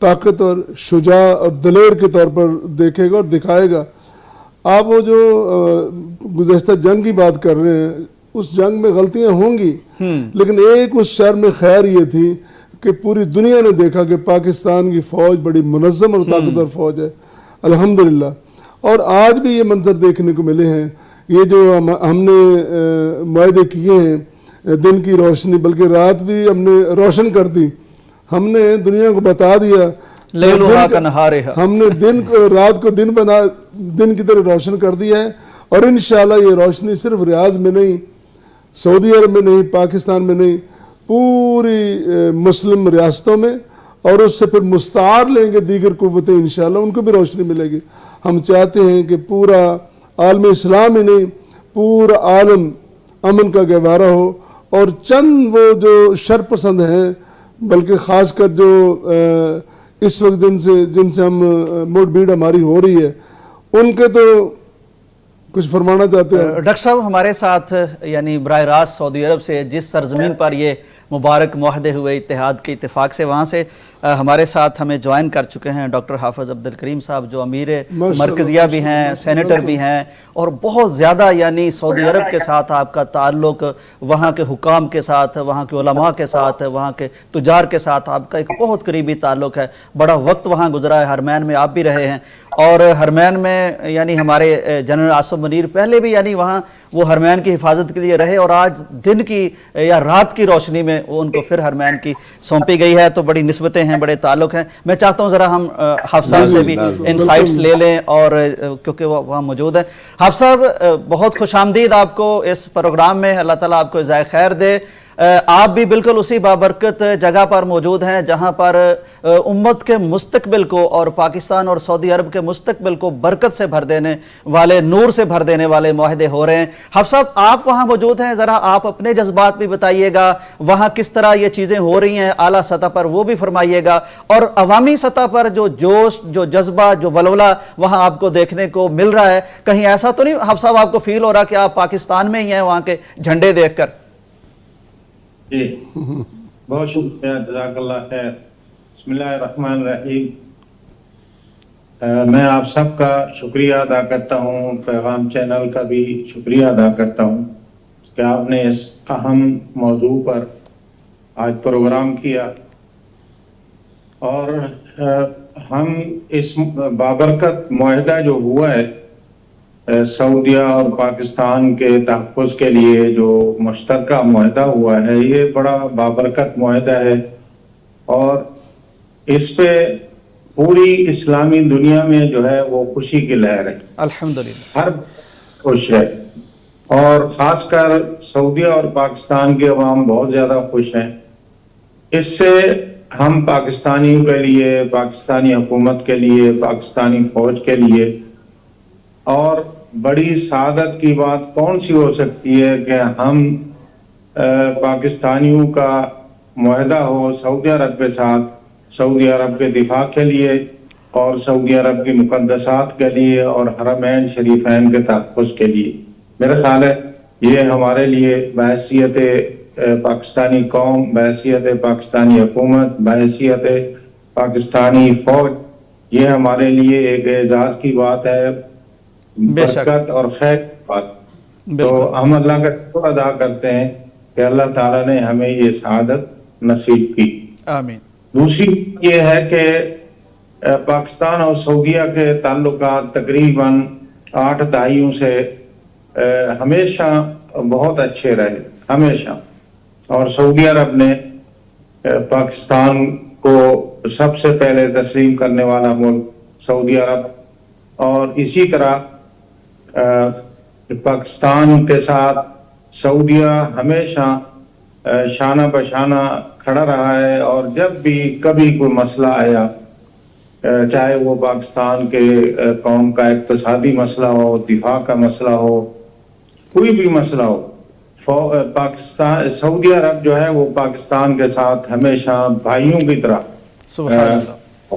S4: طاقت اور شجاع اور دلیر کے طور پر دیکھے گا اور دکھائے گا. آپ وہ جو گزشتہ جنگ کی بات کر رہے ہیں، اس جنگ میں غلطیاں ہوں گی، لیکن ایک اس شر میں خیر یہ تھی کہ پوری دنیا نے دیکھا کہ پاکستان کی فوج بڑی منظم اور طاقتور فوج ہے الحمدللہ. اور آج بھی یہ منظر دیکھنے کو ملے ہیں. یہ جو ہم نے معاہدے کیے ہیں، دن کی روشنی بلکہ رات بھی ہم نے روشن کر دی. ہم نے دنیا کو بتا دیا
S2: لیلھا کنہارھا،
S4: ہم نے دن کو رات کو دن کی طرح روشن کر دیا ہے. اور انشاءاللہ یہ روشنی صرف ریاض میں نہیں، سعودی عرب میں نہیں، پاکستان میں نہیں، پوری مسلم ریاستوں میں، اور اس سے پھر مستعار لیں گے دیگر قوتیں، انشاءاللہ ان کو بھی روشنی ملے گی. ہم چاہتے ہیں کہ پورا عالم اسلام ہی نہیں، پورا عالم امن کا گہوارہ ہو. اور چند وہ جو شر پسند ہیں، بلکہ خاص کر جو اس وقت جن سے ہم موڑ بھیڑ ہماری ہو رہی ہے، ان کے تو کچھ فرمانا چاہتے ہیں.
S2: ڈاکٹر صاحب ہمارے ساتھ یعنی براہ راست سعودی عرب سے جس سرزمین پر یہ مبارک معاہدے ہوئے اتحاد کے اتفاق سے، وہاں سے ہمارے ساتھ ہمیں جوائن کر چکے ہیں ڈاکٹر حافظ عبدالکریم صاحب، جو امیر مرکزیہ بھی ہیں، سینیٹر بھی ہیں، اور بہت زیادہ یعنی سعودی عرب کے ساتھ آپ کا تعلق، وہاں کے حکام کے ساتھ، وہاں کے علماء کے ساتھ، وہاں کے تجار کے ساتھ آپ کا ایک بہت قریبی تعلق ہے. بڑا وقت وہاں گزرا ہے، حرمین میں آپ بھی رہے ہیں، اور حرمین میں یعنی ہمارے جنرل آصف منیر پہلے بھی یعنی وہاں وہ حرمین کی حفاظت کے لیے رہے، اور آج دن کی یا رات کی روشنی میں وہ ان کو پھر حرمین کی سونپی گئی ہے. تو بڑی نسبتیں ہیں، بڑے تعلق ہیں. میں چاہتا ہوں ذرا ہم حافظ صاحب سے بھی انسائٹس لے لیں، اور کیونکہ وہ وہاں موجود ہیں. حافظ صاحب بہت خوش آمدید آپ کو اس پروگرام میں. اللہ تعالیٰ آپ کو جزائے خیر دے. آپ بھی بالکل اسی بابرکت جگہ پر موجود ہیں جہاں پر امت کے مستقبل کو اور پاکستان اور سعودی عرب کے مستقبل کو برکت سے بھر دینے والے، نور سے بھر دینے والے معاہدے ہو رہے ہیں. حافظ صاحب آپ وہاں موجود ہیں، ذرا آپ اپنے جذبات بھی بتائیے گا، وہاں کس طرح یہ چیزیں ہو رہی ہیں اعلیٰ سطح پر، وہ بھی فرمائیے گا، اور عوامی سطح پر جو جوش، جو جذبہ، جو ولولہ وہاں آپ کو دیکھنے کو مل رہا ہے، کہیں ایسا تو نہیں حافظ صاحب آپ کو فیل ہو رہا کہ آپ پاکستان میں ہی ہیں وہاں کے جھنڈے دیکھ کر؟
S5: جی بہت شکریہ، جزاک اللہ خیر. بسم اللہ الرحمن الرحیم. میں آپ سب کا شکریہ ادا کرتا ہوں، پیغام چینل کا بھی شکریہ ادا کرتا ہوں کہ آپ نے اس اہم موضوع پر آج پروگرام کیا، اور ہم اس بابرکت معاہدہ جو ہوا ہے سعودیہ اور پاکستان کے تحفظ کے لیے جو مشترکہ معاہدہ ہوا ہے، یہ بڑا بابرکت معاہدہ ہے، اور اس پہ پوری اسلامی دنیا میں جو ہے وہ خوشی کی لہر ہے،
S2: الحمدللہ۔
S5: ہر خوش ہے، اور خاص کر سعودیہ اور پاکستان کے عوام بہت زیادہ خوش ہیں۔ اس سے ہم پاکستانیوں کے لیے، پاکستانی حکومت کے لیے، پاکستانی فوج کے لیے اور بڑی سعادت کی بات کون سی ہو سکتی ہے کہ ہم پاکستانیوں کا معاہدہ ہو سعودی عرب کے ساتھ، سعودی عرب کے دفاع کے لیے اور سعودی عرب کی مقدسات کے لیے اور حرمین شریفین کے تحفظ کے لیے۔ میرا خیال ہے یہ ہمارے لیے بحیثیت پاکستانی قوم، بحیثیت پاکستانی حکومت، بحیثیت پاکستانی فوج، یہ ہمارے لیے ایک اعزاز کی بات ہے،
S2: بے شک،
S5: برکت اور خیر کی بات۔ تو
S2: بالکل،
S5: ہم اللہ کا شکر ادا کرتے ہیں کہ اللہ تعالیٰ نے ہمیں یہ سعادت نصیب کی۔
S2: آمین۔
S5: دوسری یہ ہے کہ پاکستان اور سعودیہ کے تعلقات تقریباً 8 دہائیوں سے ہمیشہ بہت اچھے رہے، ہمیشہ، اور سعودی عرب نے پاکستان کو سب سے پہلے تسلیم کرنے والا ملک سعودی عرب، اور اسی طرح پاکستان کے ساتھ سعودیہ ہمیشہ شانہ بشانہ کھڑا رہا ہے، اور جب بھی کبھی کوئی مسئلہ آیا، چاہے وہ پاکستان کے قوم کا اقتصادی مسئلہ ہو، دفاع کا مسئلہ ہو، کوئی بھی مسئلہ ہو، پاکستان سعودی عرب جو ہے وہ پاکستان کے ساتھ ہمیشہ بھائیوں کی طرح
S2: سبحان اللہ،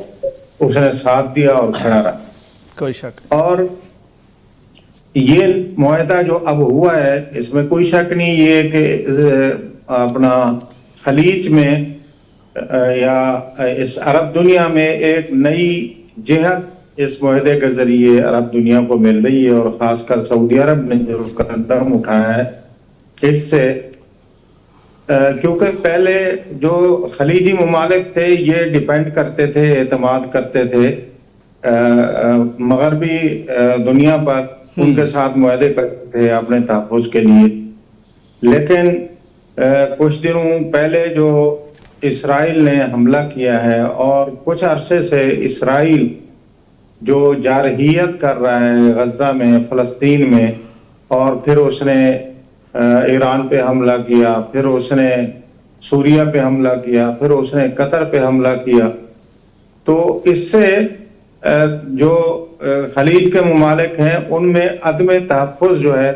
S5: اس نے ساتھ دیا اور کھڑا رہا۔
S2: کوئی شک
S5: اور یہ معاہدہ جو اب ہوا ہے، اس میں کوئی شک نہیں یہ کہ اپنا خلیج میں یا اس عرب دنیا میں ایک نئی جہت اس معاہدے کے ذریعے عرب دنیا کو مل رہی ہے، اور خاص کر سعودی عرب نے جو قدم اٹھایا ہے اس سے، کیونکہ پہلے جو خلیجی ممالک تھے یہ ڈیپینڈ کرتے تھے، اعتماد کرتے تھے مغربی دنیا پر، ان کے ساتھ معاہدے کرتے تھے اپنے تحفظ کے لیے، لیکن کچھ دنوں پہلے جو اسرائیل نے حملہ کیا ہے، اور کچھ عرصے سے اسرائیل جو جارحیت کر رہا ہے غزہ میں، فلسطین میں، اور پھر اس نے ایران پہ حملہ کیا، پھر اس نے سوریہ پہ حملہ کیا، پھر اس نے قطر پہ حملہ کیا، تو اس سے جو خلیج کے ممالک ہیں ان میں عدم تحفظ جو ہے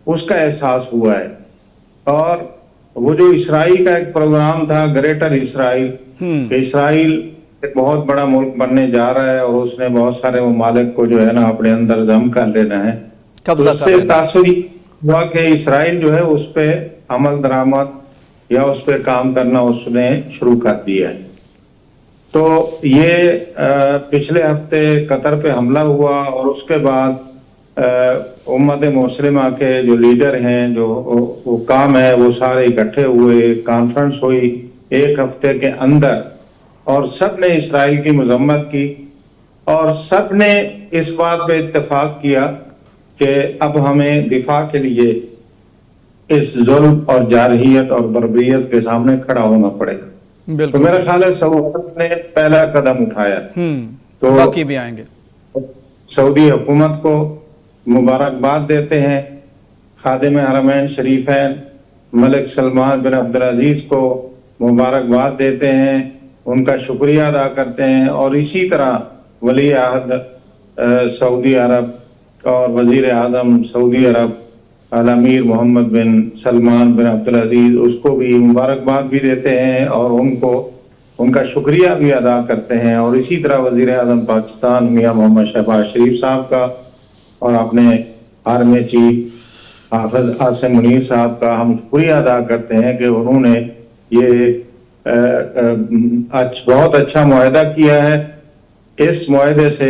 S5: اس کا احساس ہوا ہے، اور وہ جو اسرائیل کا ایک پروگرام تھا گریٹر اسرائیل، کہ اسرائیل ایک بہت بڑا ملک بننے جا رہا ہے اور اس نے بہت سارے ممالک کو جو ہے نا اپنے اندر ضم کر لینا ہے، تو اس سے تاثر ہوا کہ اسرائیل جو ہے اس پہ عمل درآمد یا اس پہ کام کرنا اس نے شروع کر دیا ہے۔ تو یہ پچھلے ہفتے قطر پہ حملہ ہوا، اور اس کے بعد امت مسلمہ کے جو لیڈر ہیں، جو وہ کام ہے، وہ سارے اکٹھے ہوئے، کانفرنس ہوئی ایک ہفتے کے اندر، اور سب نے اسرائیل کی مذمت کی، اور سب نے اس بات پہ اتفاق کیا کہ اب ہمیں دفاع کے لیے اس ظلم اور جارحیت اور بربریت کے سامنے کھڑا ہونا پڑے گا۔ تو میرا خیال ہے سعودی نے پہلا قدم اٹھایا، تو
S2: باقی بھی آئیں گے۔
S5: سعودی حکومت کو مبارکباد دیتے ہیں، خادم حرمین شریفین ملک سلمان بن عبدالعزیز کو مبارکباد دیتے ہیں، ان کا شکریہ ادا کرتے ہیں، اور اسی طرح ولی عہد سعودی عرب اور وزیر اعظم سعودی عرب الامیر محمد بن سلمان بن عبدالعزیز، اس کو بھی مبارکباد بھی دیتے ہیں اور ان کا شکریہ بھی ادا کرتے ہیں، اور اسی طرح وزیر اعظم پاکستان میاں محمد شہباز شریف صاحب کا اور اپنے آرمی چیف حافظ عاصم منیر صاحب کا ہم شکریہ ادا کرتے ہیں کہ انہوں نے یہ بہت اچھا معاہدہ کیا ہے۔ اس معاہدے سے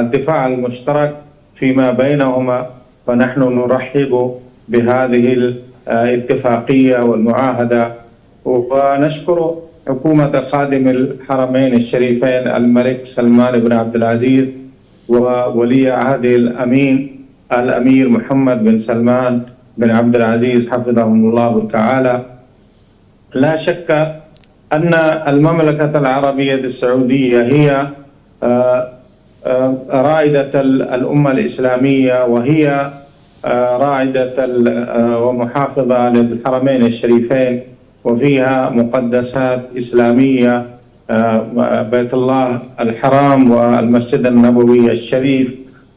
S5: الدفاع المشترك فيما بينهما، فنحن نرحب بهذه الاتفاقية والمعاهدة ونشكر حكومة خادم الحرمين الشريفين الملك سلمان بن عبد العزيز وولي عهده الأمير محمد بن سلمان بن عبد العزيز حفظهم الله تعالى. لا شك أن المملكة العربية السعودية هي رائدة الأمة الإسلامية وهي راعدة ومحافظة للحرمين الشريفين وفيها مقدسات إسلامية، بيت الله الحرام والمسجد النبوي الشريف.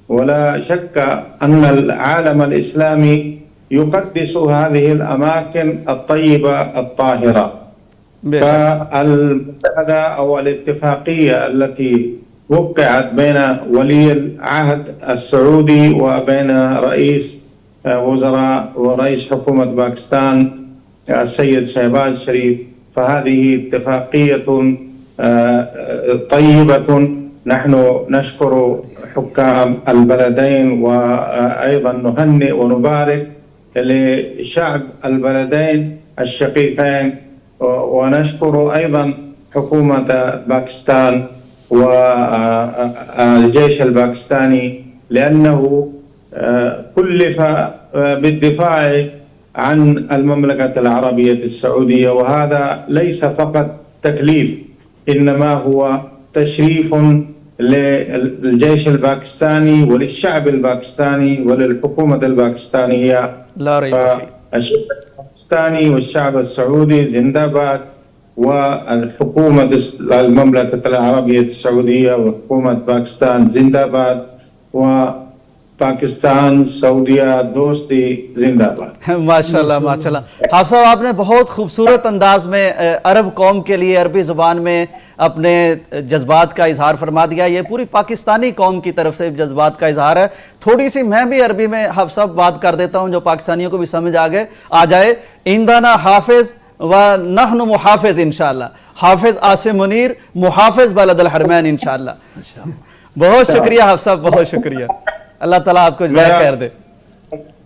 S5: ولا شك أن العالم الإسلامي يقدس هذه الأماكن الطيبة الطاهرة. فالمعاهدة أو الاتفاقية التي وقعت بين ولي العهد السعودي وبين رئيس وزراء ورئيس حكومة باكستان السيد شهباز شريف، فهذه اتفاقية طيبة. نحن نشكر حكام البلدين وأيضا نهنئ ونبارك لشعب البلدين الشقيقين، ونشكر أيضا حكومة باكستان والجيش الباكستاني لأنه كلف بالدفاع عن المملكة العربية السعودية، وهذا ليس فقط تكليف إنما هو تشريف للجيش الباكستاني وللشعب الباكستاني وللحكومة الباكستانية.
S2: لا ريب فيه.
S5: الشعب الباكستاني والشعب السعودي زنداباد، والحكومة المملكة العربية السعودية وحكومة باكستان زنداباد، وپاکستان سعودیہ دوستی زندہ باد۔
S2: ماشاءاللہ ماشاءاللہ۔ حافظ صاحب آپ نے بہت خوبصورت انداز میں عرب قوم کے لیے عربی زبان میں اپنے جذبات کا اظہار فرما دیا، یہ پوری پاکستانی قوم کی طرف سے جذبات کا اظہار ہے۔ تھوڑی سی میں بھی عربی میں حافظ صاحب بات کر دیتا ہوں جو پاکستانیوں کو بھی سمجھ آ جائے۔ ایندانا حافظ و نحن محافظ انشاءاللہ، حافظ عاصم منیر محافظ بلد الحرمین انشاءاللہ۔ بہت شکریہ حافظ صاحب، بہت شکریہ، اللہ تعالیٰ آپ کو جزائے خیر دے۔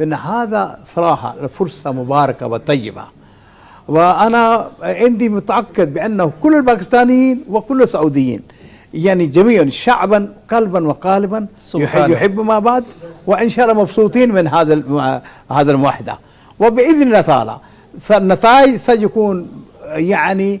S1: إن هذا صراحة فرصة مباركة وطيبة، وأنا عندي متأكد بأنه كل الباكستانيين وكل السعوديين يعني جميعا شعبا قلبا وقالبا يحب مع بعض، وإن شاء الله مبسوطين من هذا الموحدة، وبإذن الله تعالى النتائج ستكون يعني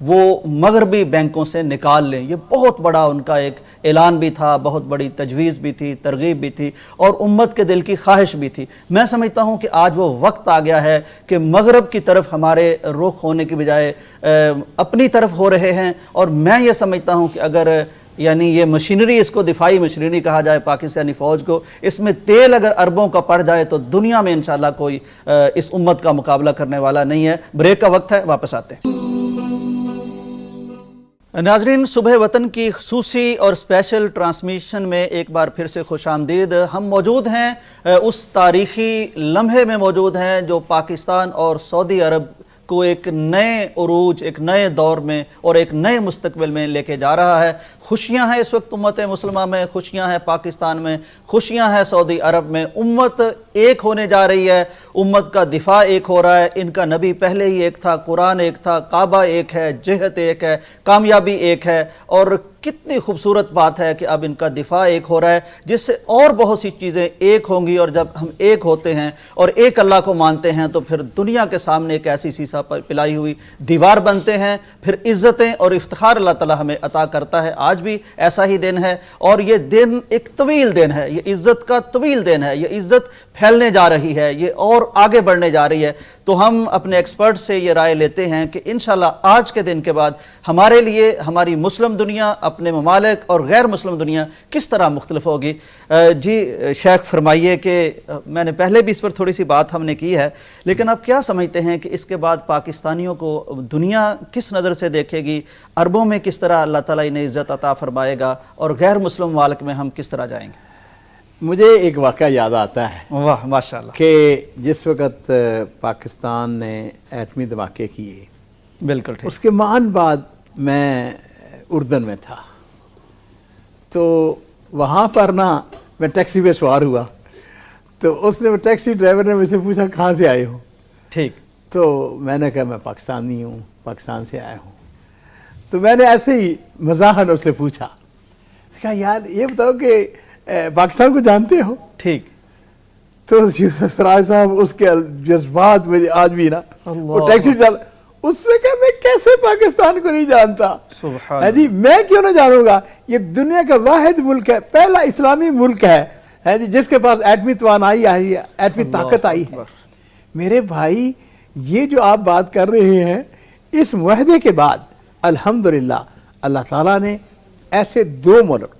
S2: وہ مغربی بینکوں سے نکال لیں. یہ بہت بڑا ان کا ایک اعلان بھی تھا, بہت بڑی تجویز بھی تھی, ترغیب بھی تھی اور امت کے دل کی خواہش بھی تھی. میں سمجھتا ہوں کہ آج وہ وقت آ گیا ہے کہ مغرب کی طرف ہمارے رخ ہونے کی بجائے اپنی طرف ہو رہے ہیں. اور میں یہ سمجھتا ہوں کہ اگر یعنی یہ مشینری, اس کو دفاعی مشینری کہا جائے پاکستانی فوج کو, اس میں تیل اگر اربوں کا پڑ جائے تو دنیا میں انشاءاللہ کوئی اس امت کا مقابلہ کرنے والا نہیں ہے. بریک کا وقت ہے, واپس آتے ہیں. ناظرین, صبح وطن کی خصوصی اور اسپیشل ٹرانسمیشن میں ایک بار پھر سے خوش آمدید. ہم موجود ہیں اس تاریخی لمحے میں موجود ہیں جو پاکستان اور سعودی عرب کو ایک نئے عروج, ایک نئے دور میں اور ایک نئے مستقبل میں لے کے جا رہا ہے. خوشیاں ہیں اس وقت امت مسلمہ میں, خوشیاں ہیں پاکستان میں, خوشیاں ہیں سعودی عرب میں. امت ایک ہونے جا رہی ہے, امت کا دفاع ایک ہو رہا ہے. ان کا نبی پہلے ہی ایک تھا, قرآن ایک تھا, کعبہ ایک ہے, جہت ایک ہے, کامیابی ایک ہے. اور کتنی خوبصورت بات ہے کہ اب ان کا دفاع ایک ہو رہا ہے, جس سے اور بہت سی چیزیں ایک ہوں گی. اور جب ہم ایک ہوتے ہیں اور ایک اللہ کو مانتے ہیں تو پھر دنیا کے سامنے ایک ایسی سیسا پلائی ہوئی دیوار بنتے ہیں. پھر عزتیں اور افتخار اللہ تعالی ہمیں عطا کرتا ہے. آج بھی ایسا ہی دن ہے اور یہ دن ایک طویل دن ہے, یہ عزت کا طویل دن ہے. یہ عزت پھیلنے جا رہی ہے, یہ اور آگے بڑھنے جا رہی ہے. تو ہم اپنے ایکسپرٹ سے یہ رائے لیتے ہیں کہ انشاءاللہ آج کے دن کے بعد ہمارے لیے ہماری مسلم دنیا, اپنے ممالک اور غیر مسلم دنیا کس طرح مختلف ہوگی. جی شیخ فرمائیے کہ میں نے پہلے بھی اس پر تھوڑی سی بات ہم نے کی ہے, لیکن آپ کیا سمجھتے ہیں کہ اس کے بعد پاکستانیوں کو دنیا کس نظر سے دیکھے گی, عربوں میں کس طرح اللہ تعالیٰ انہیں عزت عطا فرمائے گا اور غیر مسلم ممالک میں ہم کس طرح جائیں گے؟
S1: مجھے ایک واقعہ یاد آتا ہے.
S2: واہ ماشاءاللہ.
S1: کہ جس وقت پاکستان نے ایٹمی دھماکے کیے,
S2: بالکل ٹھیک,
S1: اس کے مان بعد میں اردن میں تھا. تو وہاں پر نا میں ٹیکسی پہ سوار ہوا, تو اس نے ٹیکسی ڈرائیور نے مجھ سے پوچھا کہاں سے آئے ہو.
S2: ٹھیک.
S1: تو میں نے کہا میں پاکستانی ہوں, پاکستان سے آیا ہوں. تو میں نے ایسے ہی مزاحن اس سے پوچھا, کہا یار یہ بتاؤ کہ پاکستان کو جانتے ہو؟
S2: ٹھیک.
S1: تو یوسف سراج صاحب اس کے جذبات میں آج بھی نا, وہ ٹیکسی چل, اس نے کہا میں کیسے پاکستان کو نہیں جانتا.
S2: سبحان
S1: جی میں کیوں نہ جانوں گا, یہ دنیا کا واحد ملک ہے, پہلا اسلامی ملک ہے جی جس کے پاس ایٹمی توانائی آئی ہے, ایٹمی طاقت آئی ہے. میرے بھائی یہ جو آپ بات کر رہے ہیں, اس معاہدے کے بعد الحمدللہ اللہ تعالیٰ نے ایسے دو ملک,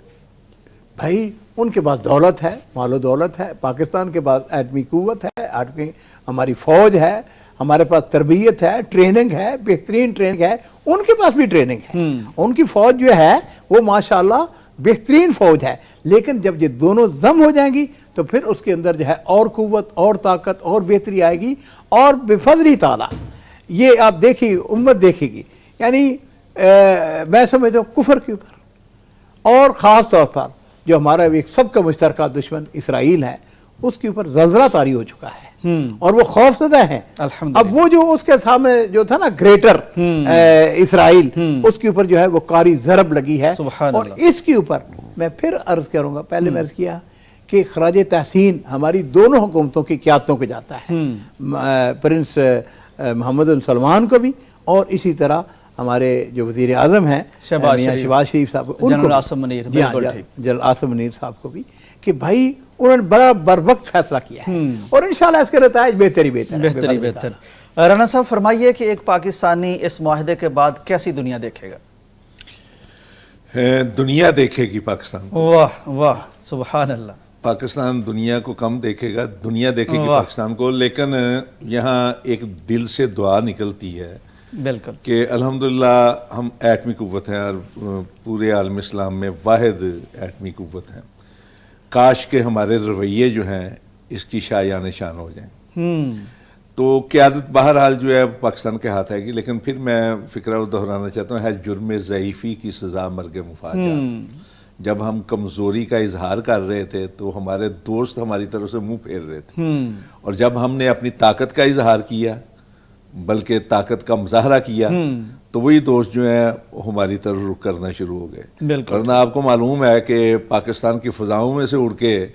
S1: بھائی ان کے پاس دولت ہے, مال و دولت ہے, پاکستان کے پاس ایٹمی قوت ہے, ایٹمی ہماری فوج ہے, ہمارے پاس تربیت ہے, ٹریننگ ہے, بہترین ٹریننگ ہے, ان کے پاس بھی ٹریننگ ہے. ان کی فوج جو ہے وہ ماشاءاللہ بہترین فوج ہے. لیکن جب یہ دونوں ضم ہو جائیں گی تو پھر اس کے اندر جو ہے اور قوت اور طاقت اور بہتری آئے گی. اور بفضل تعالیٰ یہ آپ دیکھیے امت دیکھے گی. یعنی میں سمجھتا ہوں کفر کے اوپر اور خاص طور پر جو ہمارا ایک سب کا مشترکہ دشمن اسرائیل ہے, اس کے اوپر زلزلہ طاری ہو چکا ہے اور وہ خوف زدہ ہیں. اب وہ جو اس کے سامنے جو تھا نا گریٹر اسرائیل, اس کے اوپر جو ہے وہ کاری ضرب لگی ہے. اور اس کے اوپر میں پھر عرض کروں گا, پہلے میں عرض کیا کہ خراج تحسین ہماری دونوں حکومتوں کی قیادتوں کو جاتا ہے, پرنس محمد بن سلمان کو بھی اور اسی طرح ہمارے جو وزیر اعظم ہیں شہباز شریف صاحب,
S2: جنرل عاصم منیر,
S1: جنرل عاصم منیر صاحب کو بھی, کہ بھائی انہوں نے بڑا بر وقت فیصلہ کیا ہے اور انشاءاللہ اس کے نتائج بہتر.
S2: رانا صاحب فرمائیے کہ ایک پاکستانی اس معاہدے کے بعد کیسی دنیا دیکھے گا؟
S3: دنیا دیکھے گی پاکستان کو.
S2: واہ واہ سبحان اللہ.
S3: پاکستان دنیا کو کم دیکھے گا, دنیا دیکھے گی پاکستان کو. لیکن یہاں ایک دل سے دعا نکلتی ہے
S2: بالکل
S3: کہ الحمدللہ ہم ایٹمی قوت ہیں اور پورے عالم اسلام میں واحد ایٹمی قوت ہیں. کاش کے ہمارے رویے جو ہیں اس کی شایان شان ہو جائیں. تو قیادت بہرحال جو ہے پاکستان کے ہاتھ آئے گی. لیکن پھر میں فکرہ دہرانا چاہتا ہوں, ہے جرم ضعیفی کی سزا مرگ مفاجات. جب ہم کمزوری کا اظہار کر رہے تھے تو ہمارے دوست ہماری طرف سے منہ پھیر رہے تھے, اور جب ہم نے اپنی طاقت کا اظہار کیا بلکہ طاقت کا مظاہرہ کیا تو وہی دوست جو ہیں ہماری طرف رخ کرنا شروع ہو گئے. ورنہ آپ کو معلوم ہے کہ پاکستان کی فضاؤں میں سے اڑ کے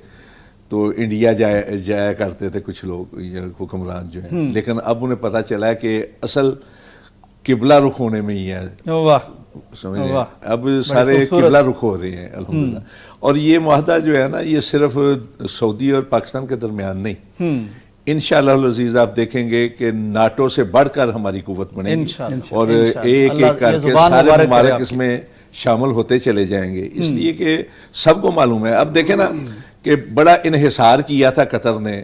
S3: تو انڈیا جایا کرتے تھے کچھ لوگ حکمران جو ہیں, لیکن اب انہیں پتہ چلا ہے کہ اصل قبلہ رخ ہونے میں ہی ہے.
S2: واہ
S3: سمجھ رہے ہیں؟ اب سارے قبلہ رخ ہو رہے ہیں الحمدللہ. اور یہ معاہدہ جو ہے نا یہ صرف سعودی اور پاکستان کے درمیان نہیں، انشاءاللہ العزیز آپ دیکھیں گے کہ ناٹو سے بڑھ کر ہماری قوت بنے گی اور ایک ایک کر کے سارے ممالک اس میں شامل ہوتے چلے جائیں گے. اس لیے کہ سب کو معلوم ہے. اب دیکھیں نا کہ بڑا انحصار کیا تھا قطر نے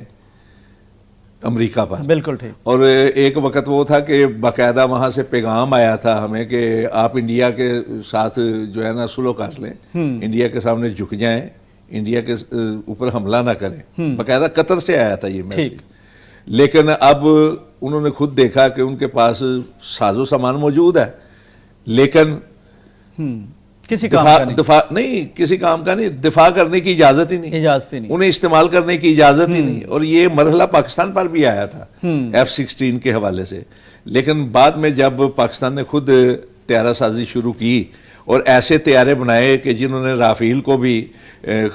S3: امریکہ پر.
S2: بالکل ٹھیک. اور
S3: ایک وقت وہ تھا کہ باقاعدہ وہاں سے پیغام آیا تھا ہمیں کہ آپ انڈیا کے ساتھ جو ہے نا سلو کر لیں، انڈیا کے سامنے جھک جائیں، انڈیا کے اوپر حملہ نہ کریں. باقاعدہ قطر سے آیا تھا یہ میسج. لیکن اب انہوں نے خود دیکھا کہ ان کے پاس ساز و سامان موجود ہے لیکن
S2: کسی کام کا نہیں.
S3: دفاع نہیں، کسی کام کا نہیں، دفاع کرنے کی اجازت ہی نہیں، انہیں استعمال کرنے کی اجازت ہی نہیں. اور یہ مرحلہ پاکستان پر بھی آیا تھا F-16 کے حوالے سے. لیکن بعد میں جب پاکستان نے خود طیارہ سازی شروع کی اور ایسے طیارے بنائے کہ جنہوں نے رافیل کو بھی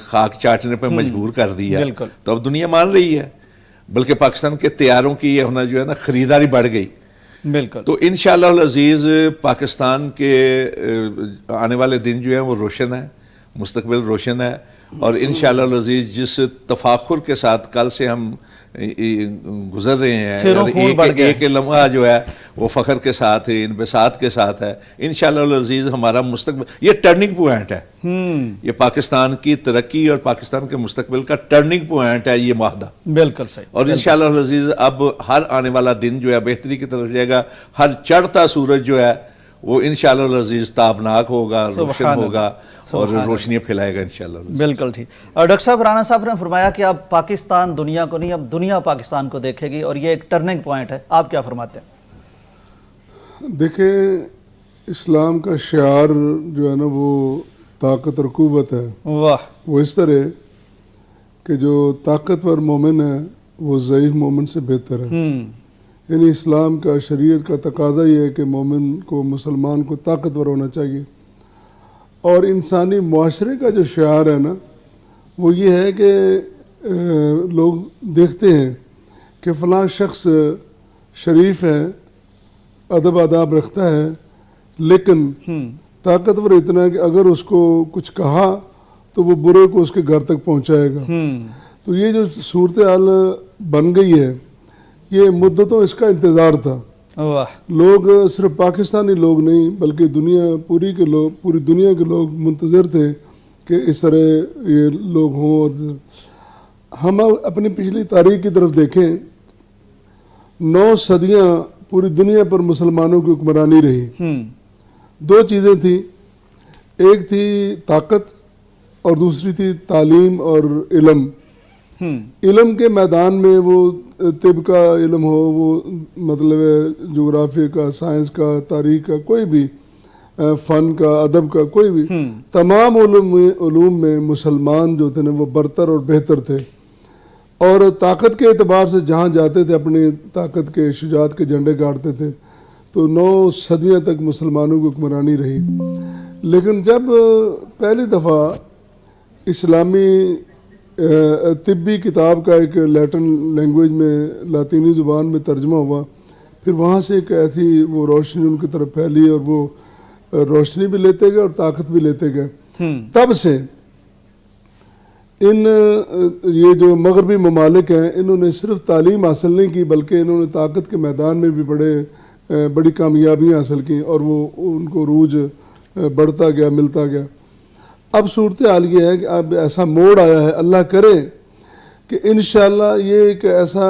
S3: خاک چاٹنے پہ مجبور کر دیا، تو ب دنیا مان رہی ہے. بلکہ پاکستان کے طیاروں کی ہونا جو ہے نا خریداری بڑھ گئی.
S2: بالکل.
S3: تو انشاءاللہ العزیز پاکستان کے آنے والے دن جو ہیں وہ روشن ہے، مستقبل روشن ہے. اور انشاءاللہ العزیز جس تفاخر کے ساتھ کل سے ہم گزر رہے ہیں، ایک لمحہ جو ہے وہ فخر کے ساتھ ہے، انبساط کے ساتھ ہے. انشاءاللہ العزیز ہمارا مستقبل یہ ٹرننگ پوائنٹ ہے. یہ پاکستان کی ترقی اور پاکستان کے مستقبل کا ٹرننگ پوائنٹ ہے یہ معاہدہ.
S2: بالکل صحیح.
S3: اور انشاءاللہ العزیز اب ہر آنے والا دن جو ہے بہتری کی طرف جائے گا. ہر چڑھتا سورج جو ہے وہ انشاءاللہ العزیز تابناک ہوگا، روشن ہوگا اور روشنیاں پھیلائے گا انشاءاللہ.
S2: بالکل ٹھیک. اور ڈاکٹر صاحب رانا صاحب نے فرمایا کہ اب پاکستان دنیا کو نہیں، اب دنیا پاکستان کو دیکھے گی اور یہ ایک ٹرننگ پوائنٹ ہے. آپ کیا فرماتے ہیں؟
S4: دیکھیں اسلام کا شعار جو ہے نا وہ طاقت اور قوت ہے.
S2: واہ.
S4: وہ اس طرح کہ جو طاقتور مومن ہے وہ ضعیف مومن سے بہتر ہے. یعنی اسلام کا شریعت کا تقاضا یہ ہے کہ مومن کو، مسلمان کو طاقتور ہونا چاہیے. اور انسانی معاشرے کا جو شعار ہے نا وہ یہ ہے کہ لوگ دیکھتے ہیں کہ فلاں شخص شریف ہے، ادب آداب رکھتا ہے، لیکن طاقتور اتنا ہے کہ اگر اس کو کچھ کہا تو وہ برے کو اس کے گھر تک پہنچائے گا. تو یہ جو صورتحال بن گئی ہے یہ مدتوں اس کا انتظار تھا. لوگ صرف پاکستانی لوگ نہیں بلکہ دنیا پوری کے لوگ، پوری دنیا کے لوگ منتظر تھے کہ اس طرح یہ لوگ ہوں. اور ہم اپنی پچھلی تاریخ کی طرف دیکھیں، 9 صدیاں پوری دنیا پر مسلمانوں کی حکمرانی رہی. 2 چیزیں تھیں، ایک تھی طاقت اور دوسری تھی تعلیم اور علم. علم کے میدان میں وہ طب کا علم ہو، وہ مطلب جغرافیہ کا، سائنس کا، تاریخ کا، کوئی بھی فن کا، ادب کا، کوئی بھی، تمام علوم میں مسلمان جو تھے نا وہ برتر اور بہتر تھے. اور طاقت کے اعتبار سے جہاں جاتے تھے اپنی طاقت کے، شجاعت کے جھنڈے گاڑتے تھے. تو 9 صدیاں تک مسلمانوں کی حکمرانی رہی. لیکن جب پہلی دفعہ اسلامی طبی کتاب کا ایک لیٹن لینگویج میں، لاطینی زبان میں ترجمہ ہوا، پھر وہاں سے ایک ایسی وہ روشنی ان کی طرف پھیلی اور وہ روشنی بھی لیتے گئے اور طاقت بھی لیتے گئے. تب سے یہ جو مغربی ممالک ہیں انہوں نے صرف تعلیم حاصل نہیں کی بلکہ انہوں نے طاقت کے میدان میں بھی بڑی کامیابیاں حاصل کی اور وہ ان کو عروج بڑھتا گیا، ملتا گیا. اب صورتحال یہ ہے کہ اب ایسا موڑ آیا ہے، اللہ کرے کہ انشاءاللہ یہ ایک ایسا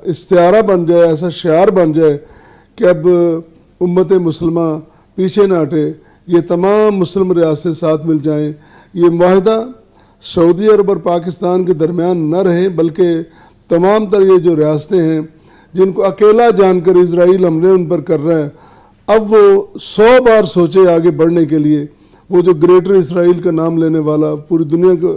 S4: استعارہ بن جائے، ایسا شعار بن جائے کہ اب امت مسلمہ پیچھے نہ ہٹے، یہ تمام مسلم ریاستیں ساتھ مل جائیں. یہ معاہدہ سعودی عرب اور پاکستان کے درمیان نہ رہے بلکہ تمام تر یہ جو ریاستیں ہیں جن کو اکیلا جان کر اسرائیل حملے ان پر کر رہا ہے، اب وہ 100 بار سوچے آگے بڑھنے کے لیے. وہ جو گریٹر اسرائیل کا نام لینے والا، پوری دنیا کے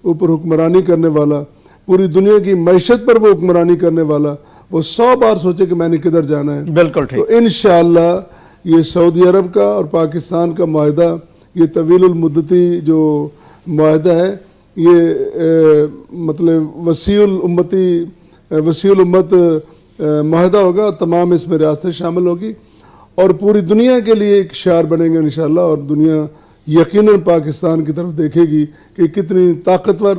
S4: اوپر حکمرانی کرنے والا، پوری دنیا کی معیشت پر وہ حکمرانی کرنے والا، وہ 100 بار سوچے کہ میں نے کدھر جانا ہے.
S2: بالکل ٹھیک.
S4: تو انشاءاللہ یہ سعودی عرب کا اور پاکستان کا معاہدہ، یہ طویل المدتی جو معاہدہ ہے، یہ مطلب وسیع الامت معاہدہ ہوگا، تمام اس میں ریاستیں شامل ہوگی. اور پوری دنیا کے لیے ایک شعار بنے گا انشاءاللہ، اور دنیا یقیناً پاکستان کی طرف دیکھے گی کہ کتنی طاقتور،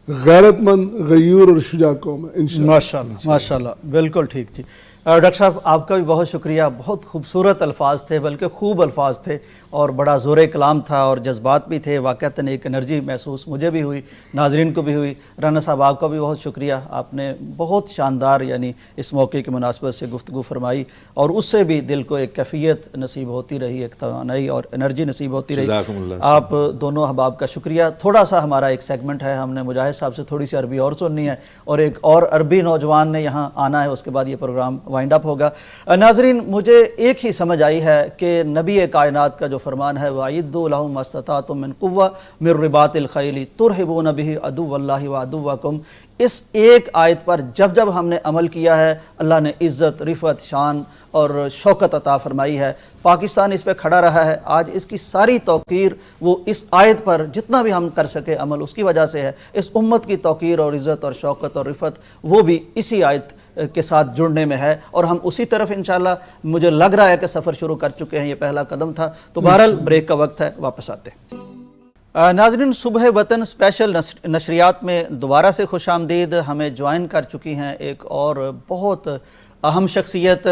S4: غیرت مند، غیور اور شجاع قوم ہے انشاءاللہ۔
S2: ماشاءاللہ ماشاءاللہ، بالکل ٹھیک جی۔ ڈاکٹر صاحب آپ کا بھی بہت شکریہ، بہت خوبصورت الفاظ تھے، بلکہ خوب الفاظ تھے، اور بڑا زور کلام تھا اور جذبات بھی تھے، واقعتاً ایک انرجی محسوس مجھے بھی ہوئی، ناظرین کو بھی ہوئی۔ رانا صاحب آپ کا بھی بہت شکریہ، آپ نے بہت شاندار یعنی اس موقع کی مناسبت سے گفتگو فرمائی، اور اس سے بھی دل کو ایک کیفیت نصیب ہوتی رہی، ایک توانائی اور انرجی نصیب ہوتی رہی۔
S3: جزاکم اللہ۔
S2: آپ دونوں احباب کا شکریہ۔ تھوڑا سا ہمارا ایک سیگمنٹ ہے، ہم نے مجاہد صاحب سے تھوڑی سی عربی اور سننی ہے، اور ایک اور عربی نوجوان نے یہاں آنا ہے، اس کے بعد یہ پروگرام وائنڈ اپ ہوگا۔ ناظرین، مجھے ایک ہی سمجھ آئی ہے کہ نبی کائنات کا جو فرمان ہے وَأَعِدُّوا لَهُم مَّا اسْتَطَعْتُم مِّن قُوَّةٍ مِّن رِّبَاطِ الْخَيْلِ تُرْهِبُونَ بِهِ عَدُوَّ اللَّهِ وَعَدُوَّكُمْ، اس ایک آیت پر جب ہم نے عمل کیا ہے، اللہ نے عزت، رفعت، شان اور شوکت عطا فرمائی ہے۔ پاکستان اس پہ کھڑا رہا ہے، آج اس کی ساری توقیر وہ اس آیت پر جتنا بھی ہم کر سکے عمل اس کی وجہ سے ہے۔ اس امت کی توقیر اور عزت اور شوکت اور رفعت وہ بھی اسی آیت کے ساتھ جڑنے میں ہے، اور ہم اسی طرف انشاءاللہ مجھے لگ رہا ہے کہ سفر شروع کر چکے ہیں، یہ پہلا قدم تھا۔ تو بہرحال بریک کا وقت ہے، واپس آتے ہیں۔ ناظرین، صبح وطن اسپیشل نشریات میں دوبارہ سے خوش آمدید۔ ہمیں جوائن کر چکی ہیں ایک اور بہت اہم شخصیت،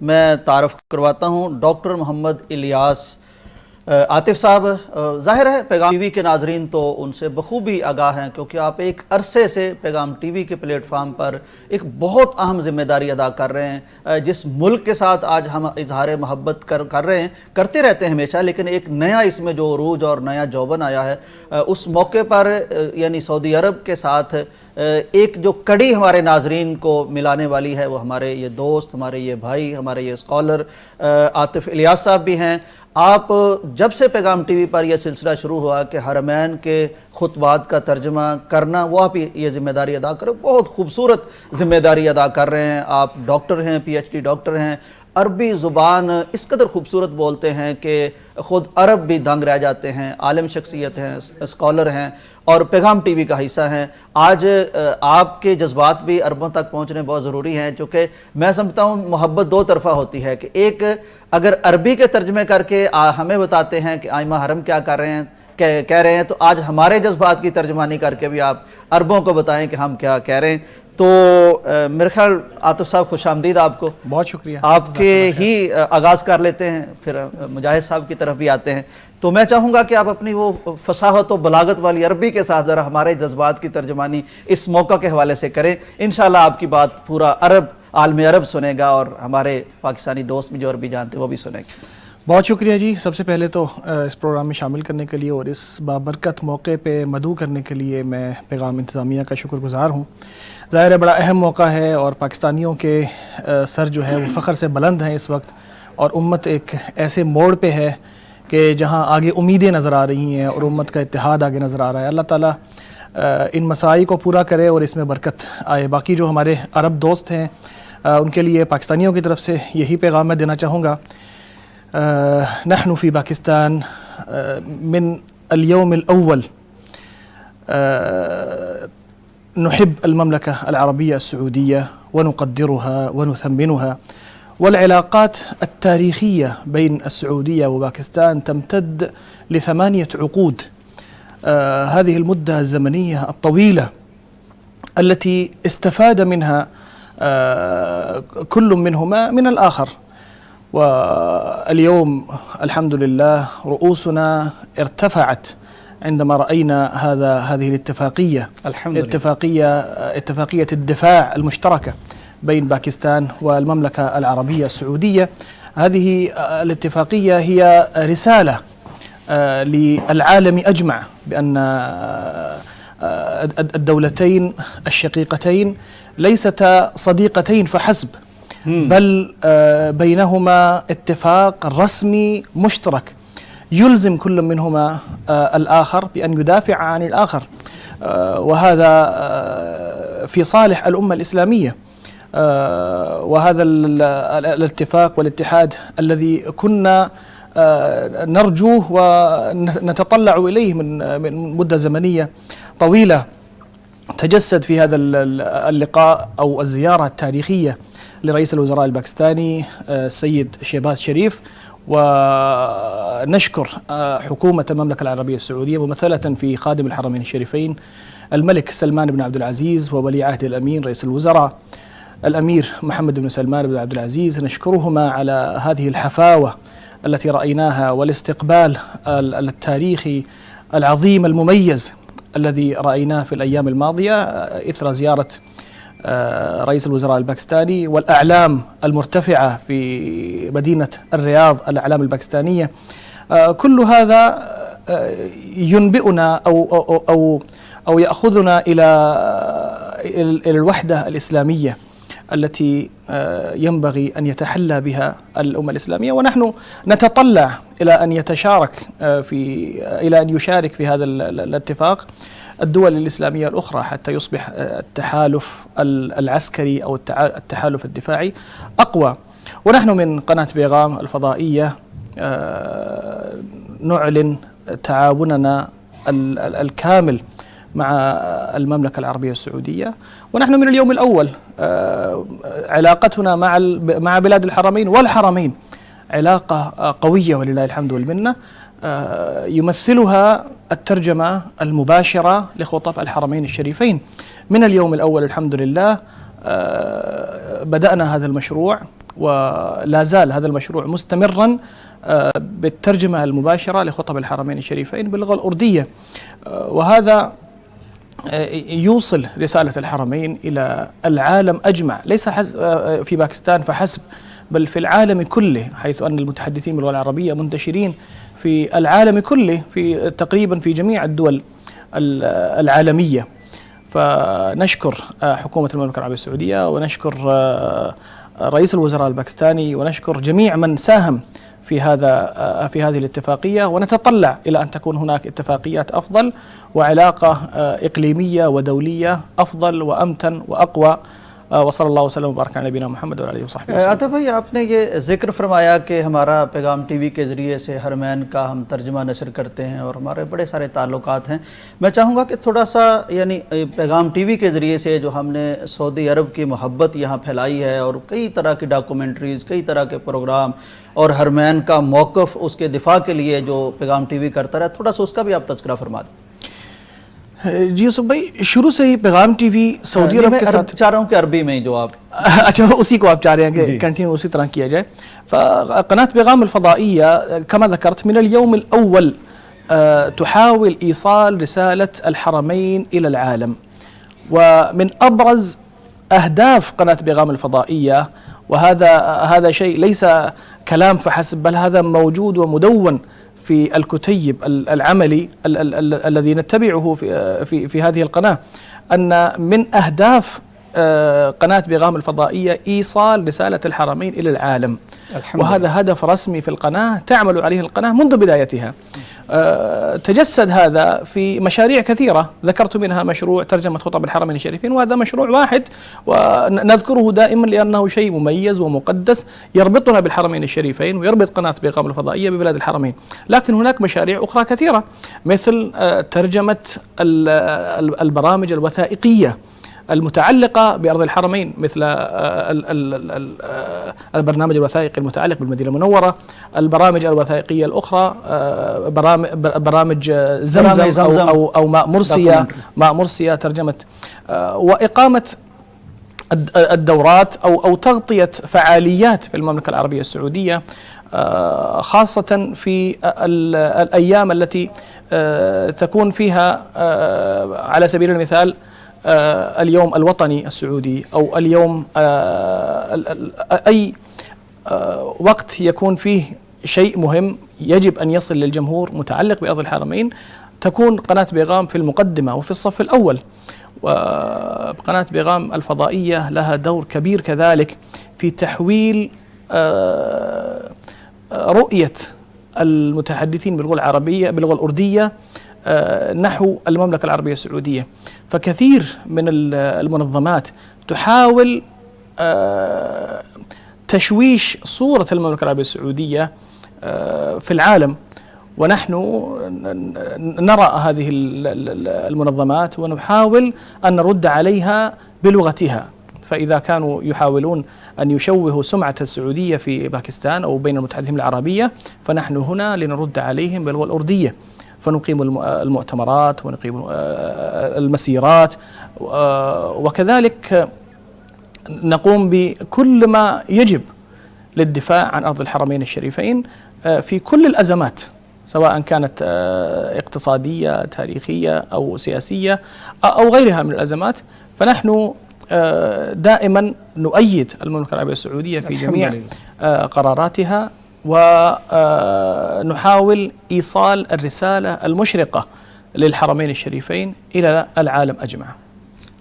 S2: میں تعارف کرواتا ہوں ڈاکٹر محمد الیاس عاطف صاحب۔ ظاہر ہے پیغام ٹی وی کے ناظرین تو ان سے بخوبی آگاہ ہیں، کیونکہ آپ ایک عرصے سے پیغام ٹی وی کے پلیٹ فارم پر ایک بہت اہم ذمہ داری ادا کر رہے ہیں۔ جس ملک کے ساتھ آج ہم اظہار محبت کر رہے ہیں، کرتے رہتے ہیں ہمیشہ، لیکن ایک نیا اس میں جو عروج اور نیا جوبن آیا ہے، اس موقع پر یعنی سعودی عرب کے ساتھ ایک جو کڑی ہمارے ناظرین کو ملانے والی ہے، وہ ہمارے یہ دوست، ہمارے یہ بھائی، ہمارے یہ اسکالر عاطف الیاس صاحب بھی ہیں۔ آپ جب سے پیغام ٹی وی پر یہ سلسلہ شروع ہوا کہ حرمین کے خطبات کا ترجمہ کرنا، وہ آپ یہ ذمہ داری ادا کریں، بہت خوبصورت ذمہ داری ادا کر رہے ہیں۔ آپ ڈاکٹر ہیں، پی ایچ ڈی ڈاکٹر ہیں، عربی زبان اس قدر خوبصورت بولتے ہیں کہ خود عرب بھی دنگ رہ جاتے ہیں، عالم شخصیت ہیں، اسکالر ہیں، اور پیغام ٹی وی کا حصہ ہیں۔ آج آپ کے جذبات بھی عربوں تک پہنچنے بہت ضروری ہیں، چونکہ میں سمجھتا ہوں محبت دو طرفہ ہوتی ہے، کہ ایک اگر عربی کے ترجمے کر کے ہمیں بتاتے ہیں کہ آئمہ حرم کیا کر رہے ہیں، کہہ رہے ہیں، تو آج ہمارے جذبات کی ترجمانی کر کے بھی آپ عربوں کو بتائیں کہ ہم کیا کہہ رہے ہیں۔ تو میرے خیال عاطف صاحب خوش آمدید آپ کو،
S6: بہت شکریہ۔
S2: آپ کے ہی آغاز کر لیتے ہیں، پھر مجاہد صاحب کی طرف بھی آتے ہیں۔ تو میں چاہوں گا کہ آپ اپنی وہ فصاحت و بلاغت والی عربی کے ساتھ ذرا ہمارے جذبات کی ترجمانی اس موقع کے حوالے سے کریں۔ انشاءاللہ آپ کی بات پورا عالم عرب سنے گا، اور ہمارے پاکستانی دوست بھی جو عربی جانتے وہ بھی سنیں گے۔
S6: بہت شکریہ جی، سب سے پہلے تو اس پروگرام میں شامل کرنے کے لیے اور اس بابرکت موقع پہ مدعو کرنے کے لیے میں پیغام انتظامیہ کا شکر گزار ہوں۔ ظاہر ہے بڑا اہم موقع ہے، اور پاکستانیوں کے سر جو ہے وہ فخر سے بلند ہیں اس وقت، اور امت ایک ایسے موڑ پہ ہے کہ جہاں آگے امیدیں نظر آ رہی ہیں اور امت کا اتحاد آگے نظر آ رہا ہے۔ اللہ تعالیٰ ان مساعی کو پورا کرے اور اس میں برکت آئے۔ باقی جو ہمارے عرب دوست ہیں ان کے لیے پاکستانیوں کی طرف سے یہی پیغام میں دینا چاہوں گا، نحن في باكستان من اليوم الأول نحب المملكة العربية السعودية ونقدرها ونثمنها، والعلاقات التاريخية بين السعودية وباكستان تمتد ل8 عقود. هذه المدة الزمنية الطويلة التي استفاد منها كل منهما من الآخر، واليوم الحمد لله رؤوسنا ارتفعت عندما رأينا هذه الاتفاقية،
S2: الحمد لله.
S6: اتفاقية الدفاع المشتركة بين باكستان والمملكة العربية السعودية. هذه الاتفاقية هي رسالة للعالم أجمع بأن الدولتين الشقيقتين ليستا صديقتين فحسب، بل بينهما اتفاق رسمي مشترك يلزم كل منهما الآخر بأن يدافع عن الآخر، وهذا في صالح الأمة الإسلامية. وهذا الاتفاق والاتحاد الذي كنا نرجوه ونتطلع إليه من مدة زمنية طويلة تجسد في هذا اللقاء أو الزيارة التاريخية لرئيس الوزراء الباكستاني السيد شهباز شريف، ونشكر حكومة المملكة العربية السعودية ممثلة في خادم الحرمين الشريفين الملك سلمان بن عبد العزيز وولي عهد الأمين رئيس الوزراء الأمير محمد بن سلمان بن عبد العزيز. نشكرهما على هذه الحفاوة التي رأيناها والاستقبال التاريخي العظيم المميز الذي رأيناه في الأيام الماضية إثر زيارة رئيس الوزراء الباكستاني والأعلام المرتفعة في مدينة الرياض، الأعلام الباكستانية. كل هذا ينبئنا أو يأخذنا إلى الوحدة الإسلامية التي ينبغي أن يتحلى بها الأمة الإسلامية، ونحن نتطلع إلى أن إلى أن يشارك في هذا الاتفاق الدول الإسلامية الأخرى حتى يصبح التحالف العسكري أو التحالف الدفاعي أقوى. ونحن من قناة بيغام الفضائية نعلن تعاوننا الكامل مع المملكة العربية السعودية، ونحن من اليوم الأول علاقتنا مع بلاد الحرمين والحرمين علاقة قوية ولله الحمد والمنة، يمثلها الترجمة المباشرة لخطب الحرمين الشريفين. من اليوم الأول الحمد لله بدأنا هذا المشروع، ولا زال هذا المشروع مستمرا بالترجمة المباشرة لخطب الحرمين الشريفين باللغة الأردية، وهذا يوصل رسالة الحرمين إلى العالم أجمع، ليس في باكستان فحسب بل في العالم كله، حيث أن المتحدثين باللغة العربية منتشرين في العالم كله تقريبا في جميع الدول العالمية. فنشكر حكومة المملكة العربية السعودية، ونشكر رئيس الوزراء الباكستاني، ونشكر جميع من ساهم في هذه الاتفاقية، ونتطلع إلى أن تكون هناك اتفاقيات أفضل وعلاقة إقليمية ودولية أفضل وأمتن وأقوى. وصلی اللہ وسلم وبارک علی نبینا محمد وعلی آلہ وصحبہ وسلم۔
S2: عطا بھائی، آپ نے یہ ذکر فرمایا کہ ہمارا پیغام ٹی وی کے ذریعے سے حرمین کا ہم ترجمہ نشر کرتے ہیں اور ہمارے بڑے سارے تعلقات ہیں۔ میں چاہوں گا کہ تھوڑا سا یعنی پیغام ٹی وی کے ذریعے سے جو ہم نے سعودی عرب کی محبت یہاں پھیلائی ہے اور کئی طرح کی ڈاکومنٹریز، کئی طرح کے پروگرام اور حرمین کا موقف اس کے دفاع کے لیے جو پیغام ٹی وی کرتا رہا، تھوڑا سا اس کا بھی آپ تذکرہ فرما دیں۔
S6: جی یوسف بھائی، شروع سے ہی پیغام ٹی وی سعودی عرب کے ساتھ
S2: چاہ رہا ہوں کہ عربی میں جو آپ
S6: اچھا اسی کو آپ چاہ رہے ہیں کہ کنٹینیو اسی طرح کیا جائے۔ فقناة بيغام الفضائية كما ذكرت من اليوم الأول تحاول إيصال رسالة الحرمين إلى العالم، ومن أبرز أهداف قناة بيغام الفضائية، وهذا شيء ليس كلام فحسب بل هذا موجود ومدون في الكتيب العملي الذي نتبعه في هذه القناة، أن من أهداف قناة بيغام الفضائية إيصال رسالة الحرمين إلى العالم، وهذا هدف رسمي في القناة تعمل عليه القناة منذ بدايتها. تجسد هذا في مشاريع كثيرة، ذكرت منها مشروع ترجمة خطب الحرمين الشريفين، وهذا مشروع واحد ونذكره دائما لأنه شيء مميز ومقدس يربطنا بالحرمين الشريفين ويربط قناة بيغام الفضائية ببلاد الحرمين. لكن هناك مشاريع أخرى كثيرة مثل ترجمة البرامج الوثائقية المتعلقة بأرض الحرمين، مثل البرنامج الوثائقي المتعلق بالمدينة المنورة، البرامج الوثائقية الأخرى، برامج زمزم أو ماء مرسية ترجمة، وإقامة الدورات أو تغطية فعاليات في المملكة العربية السعودية، خاصة في الأيام التي تكون فيها على سبيل المثال اليوم الوطني السعودي، أو اليوم أي وقت يكون فيه شيء مهم يجب أن يصل للجمهور متعلق بأرض الحرمين، تكون قناة بيغام في المقدمة وفي الصف الأول. وقناة بيغام الفضائية لها دور كبير كذلك في تحويل رؤية المتحدثين باللغة العربية باللغة الأردية نحو المملكة العربية السعودية. فكثير من المنظمات تحاول تشويش صورة المملكة العربية السعودية في العالم، ونحن نرى هذه المنظمات ونحاول أن نرد عليها بلغتها، فإذا كانوا يحاولون أن يشوهوا سمعة السعودية في باكستان أو بين المتحدثين العربية، فنحن هنا لنرد عليهم باللغة الأردية، فنقيم المؤتمرات ونقيم المسيرات، وكذلك نقوم بكل ما يجب للدفاع عن أرض الحرمين الشريفين في كل الأزمات، سواء كانت اقتصادية تاريخية أو سياسية أو غيرها من الأزمات. فنحن دائما نؤيد المملكة العربية السعودية في جميع قراراتها، ونحاول إيصال الرسالة المشرقة للحرمين الشريفين إلى العالم أجمع.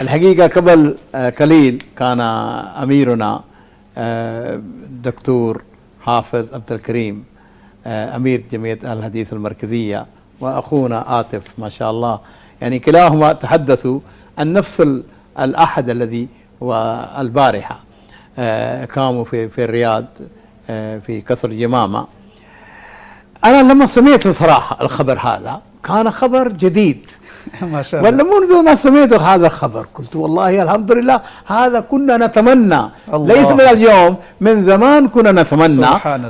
S1: الحقيقة قبل قليل كان أميرنا دكتور حافظ عبد الكريم أمير جمعية الحديث المركزية وأخونا عاطف ما شاء الله، يعني كلاهما تحدثوا عن نفس الأحد الذي والبارحة قاموا في الرياض في قصر جمامة. أنا لما سمعت صراحة الخبر هذا كان خبر جديد
S2: ما شاء الله،
S1: ولا منذ ما سمعت هذا الخبر قلت والله الحمد لله، هذا كنا نتمنى، ليس من اليوم، من زمان كنا نتمنى.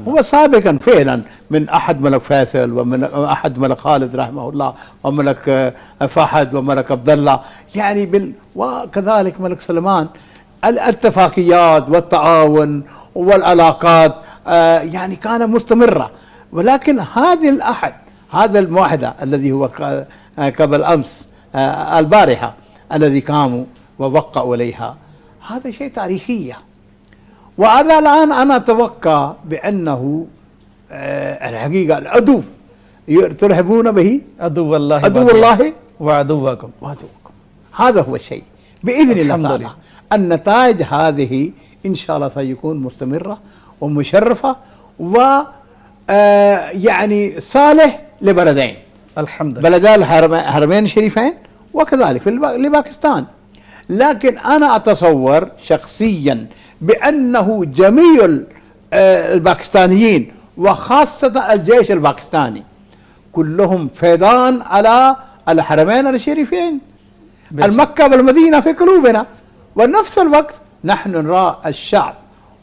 S1: هو سابقا فعلا من أحد ملك فيصل ومن أحد ملك خالد رحمه الله وملك فهد وملك عبد الله، يعني وكذلك ملك سلمان، الاتفاقيات والتعاون والعلاقات يعني كان مستمرة. ولكن هذه الأحد، هذا الموحدة الذي هو قبل أمس البارحة الذي قاموا ووقعوا عليها، هذا شيء تاريخي. وهذا الآن أنا أتوقع بأنه الحقيقة العدو ترهبون به
S2: عدو الله وعدوكم.
S1: هذا هو الشيء بإذن الله تعالى. النتائج هذه إن شاء الله سيكون مستمرة ومشرفة يعني صالح لبلدين،
S2: الحمد لله،
S1: بلدا الحرمين الشريفين وكذلك لباكستان. لكن أنا أتصور شخصيا بأنه جميع الباكستانيين وخاصة الجيش الباكستاني كلهم فيضان على الحرمين الشريفين، المكة والمدينة في قلوبنا. ونفس الوقت نحن نرى الشعب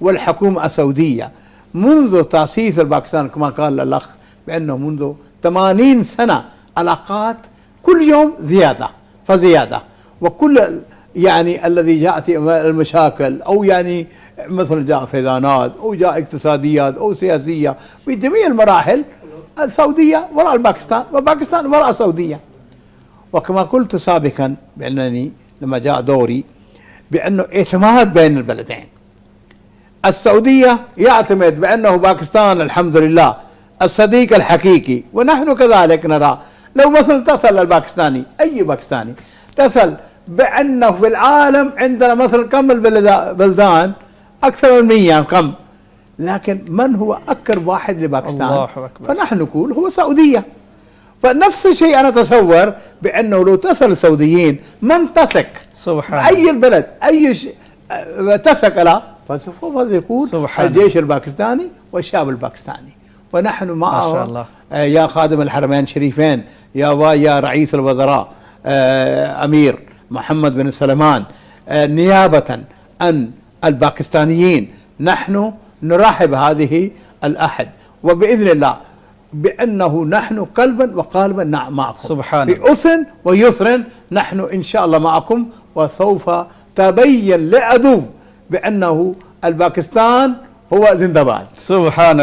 S1: والحكومة السعودية منذ تأسيس الباكستان كما قال الأخ بأنه منذ 80 سنة علاقات كل يوم زيادة فزيادة، وكل يعني الذي جاءت المشاكل أو يعني مثل جاء فيضانات أو جاء اقتصاديات أو سياسية في جميع المراحل، السعودية وراء الباكستان وباكستان وراء السعودية. وكما قلت سابقا بأنني لما جاء دوري بأنه اعتماد بين البلدين، السعودية يعتمد بأنه باكستان الحمد لله الصديق الحقيقي، ونحن كذلك نرى لو مثلا تصل الباكستاني أي باكستاني تصل بأنه في العالم عندنا مثلا كم البلدان أكثر من 100 كم، لكن من هو أقرب واحد لباكستان؟
S6: الله أكبر.
S1: فنحن نقول هو سعودية. فنفس الشيء أنا أتصور بأنه لو تصل السعوديين من تثق أي البلد أي تثق له فسوف يكون الجيش الباكستاني والشعب الباكستاني. ونحن معه ما شاء الله. يا خادم الحرمين الشريفين، يا رئيس الوزراء أمير محمد بن سلمان، نيابة عن الباكستانيين نحن نرحب هذه الأحد، وبإذن الله بأنه نحن قلبا وقالبا معكم
S2: سبحان الله،
S1: بأسر ويسر نحن إن شاء الله معكم. وسوف تبين لعدو بأنه الپاکستان هو زندہ باد.
S2: سبحان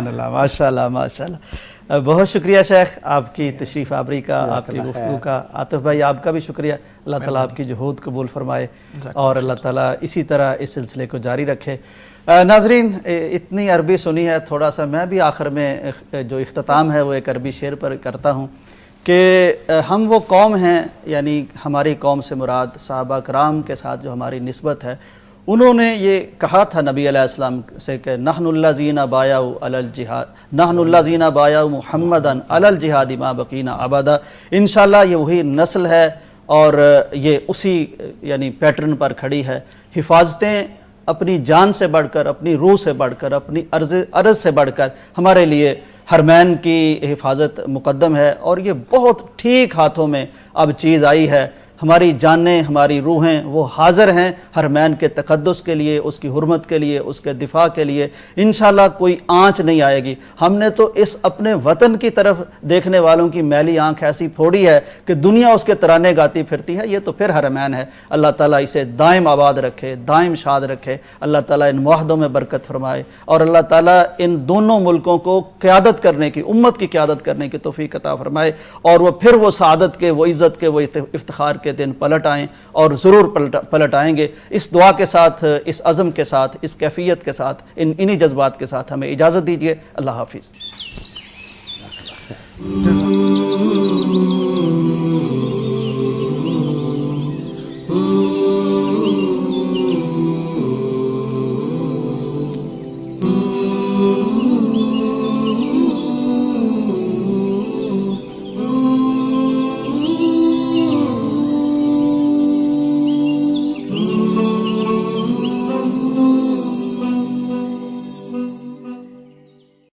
S2: اللہ ماشاء اللہ. بہت شکریہ شیخ آپ کی تشریف آوری کا, آپ کی گفتگو کا. عاطف بھائی آپ کا بھی شکریہ, اللہ تعالیٰ آپ کی جہود قبول فرمائے اور اللہ تعالیٰ اسی طرح اس سلسلے کو جاری رکھے. ناظرین اتنی عربی سنی ہے, تھوڑا سا میں بھی آخر میں جو اختتام ہے وہ ایک عربی شعر پر کرتا ہوں کہ ہم وہ قوم ہیں, یعنی ہماری قوم سے مراد صحابہ کرام کے ساتھ جو ہماری نسبت ہے, انہوں نے یہ کہا تھا نبی علیہ السلام سے کہ نحن الذین بایعوا علی الجہاد, نحن الذین بایعوا محمدا علی الجہاد ما بقینا ابدا. انشاءاللہ یہ وہی نسل ہے اور یہ اسی یعنی پیٹرن پر کھڑی ہے. حفاظتیں اپنی جان سے بڑھ کر, اپنی روح سے بڑھ کر, اپنی عرض سے بڑھ کر ہمارے لیے حرمین کی حفاظت مقدم ہے, اور یہ بہت ٹھیک ہاتھوں میں اب چیز آئی ہے. ہماری جانیں, ہماری روحیں وہ حاضر ہیں حرمین کے تقدس کے لیے, اس کی حرمت کے لیے, اس کے دفاع کے لیے. انشاءاللہ کوئی آنچ نہیں آئے گی. ہم نے تو اس اپنے وطن کی طرف دیکھنے والوں کی میلی آنکھ ایسی پھوڑی ہے کہ دنیا اس کے ترانے گاتی پھرتی ہے, یہ تو پھر حرمین ہے. اللہ تعالیٰ اسے دائم آباد رکھے, دائم شاد رکھے. اللہ تعالیٰ ان معاہدوں میں برکت فرمائے اور اللہ تعالیٰ ان دونوں ملکوں کو قیادت کرنے کی, امت کی قیادت کرنے کی توفیق عطا فرمائے, اور وہ پھر وہ سعادت کے, وہ عزت کے, وہ افتخار کے دن پلٹ آئیں, اور ضرور پلٹ آئیں گے. اس دعا کے ساتھ, اس عزم کے ساتھ, اس کیفیت کے ساتھ, انہی جذبات کے ساتھ ہمیں اجازت دیجیے. اللہ حافظ.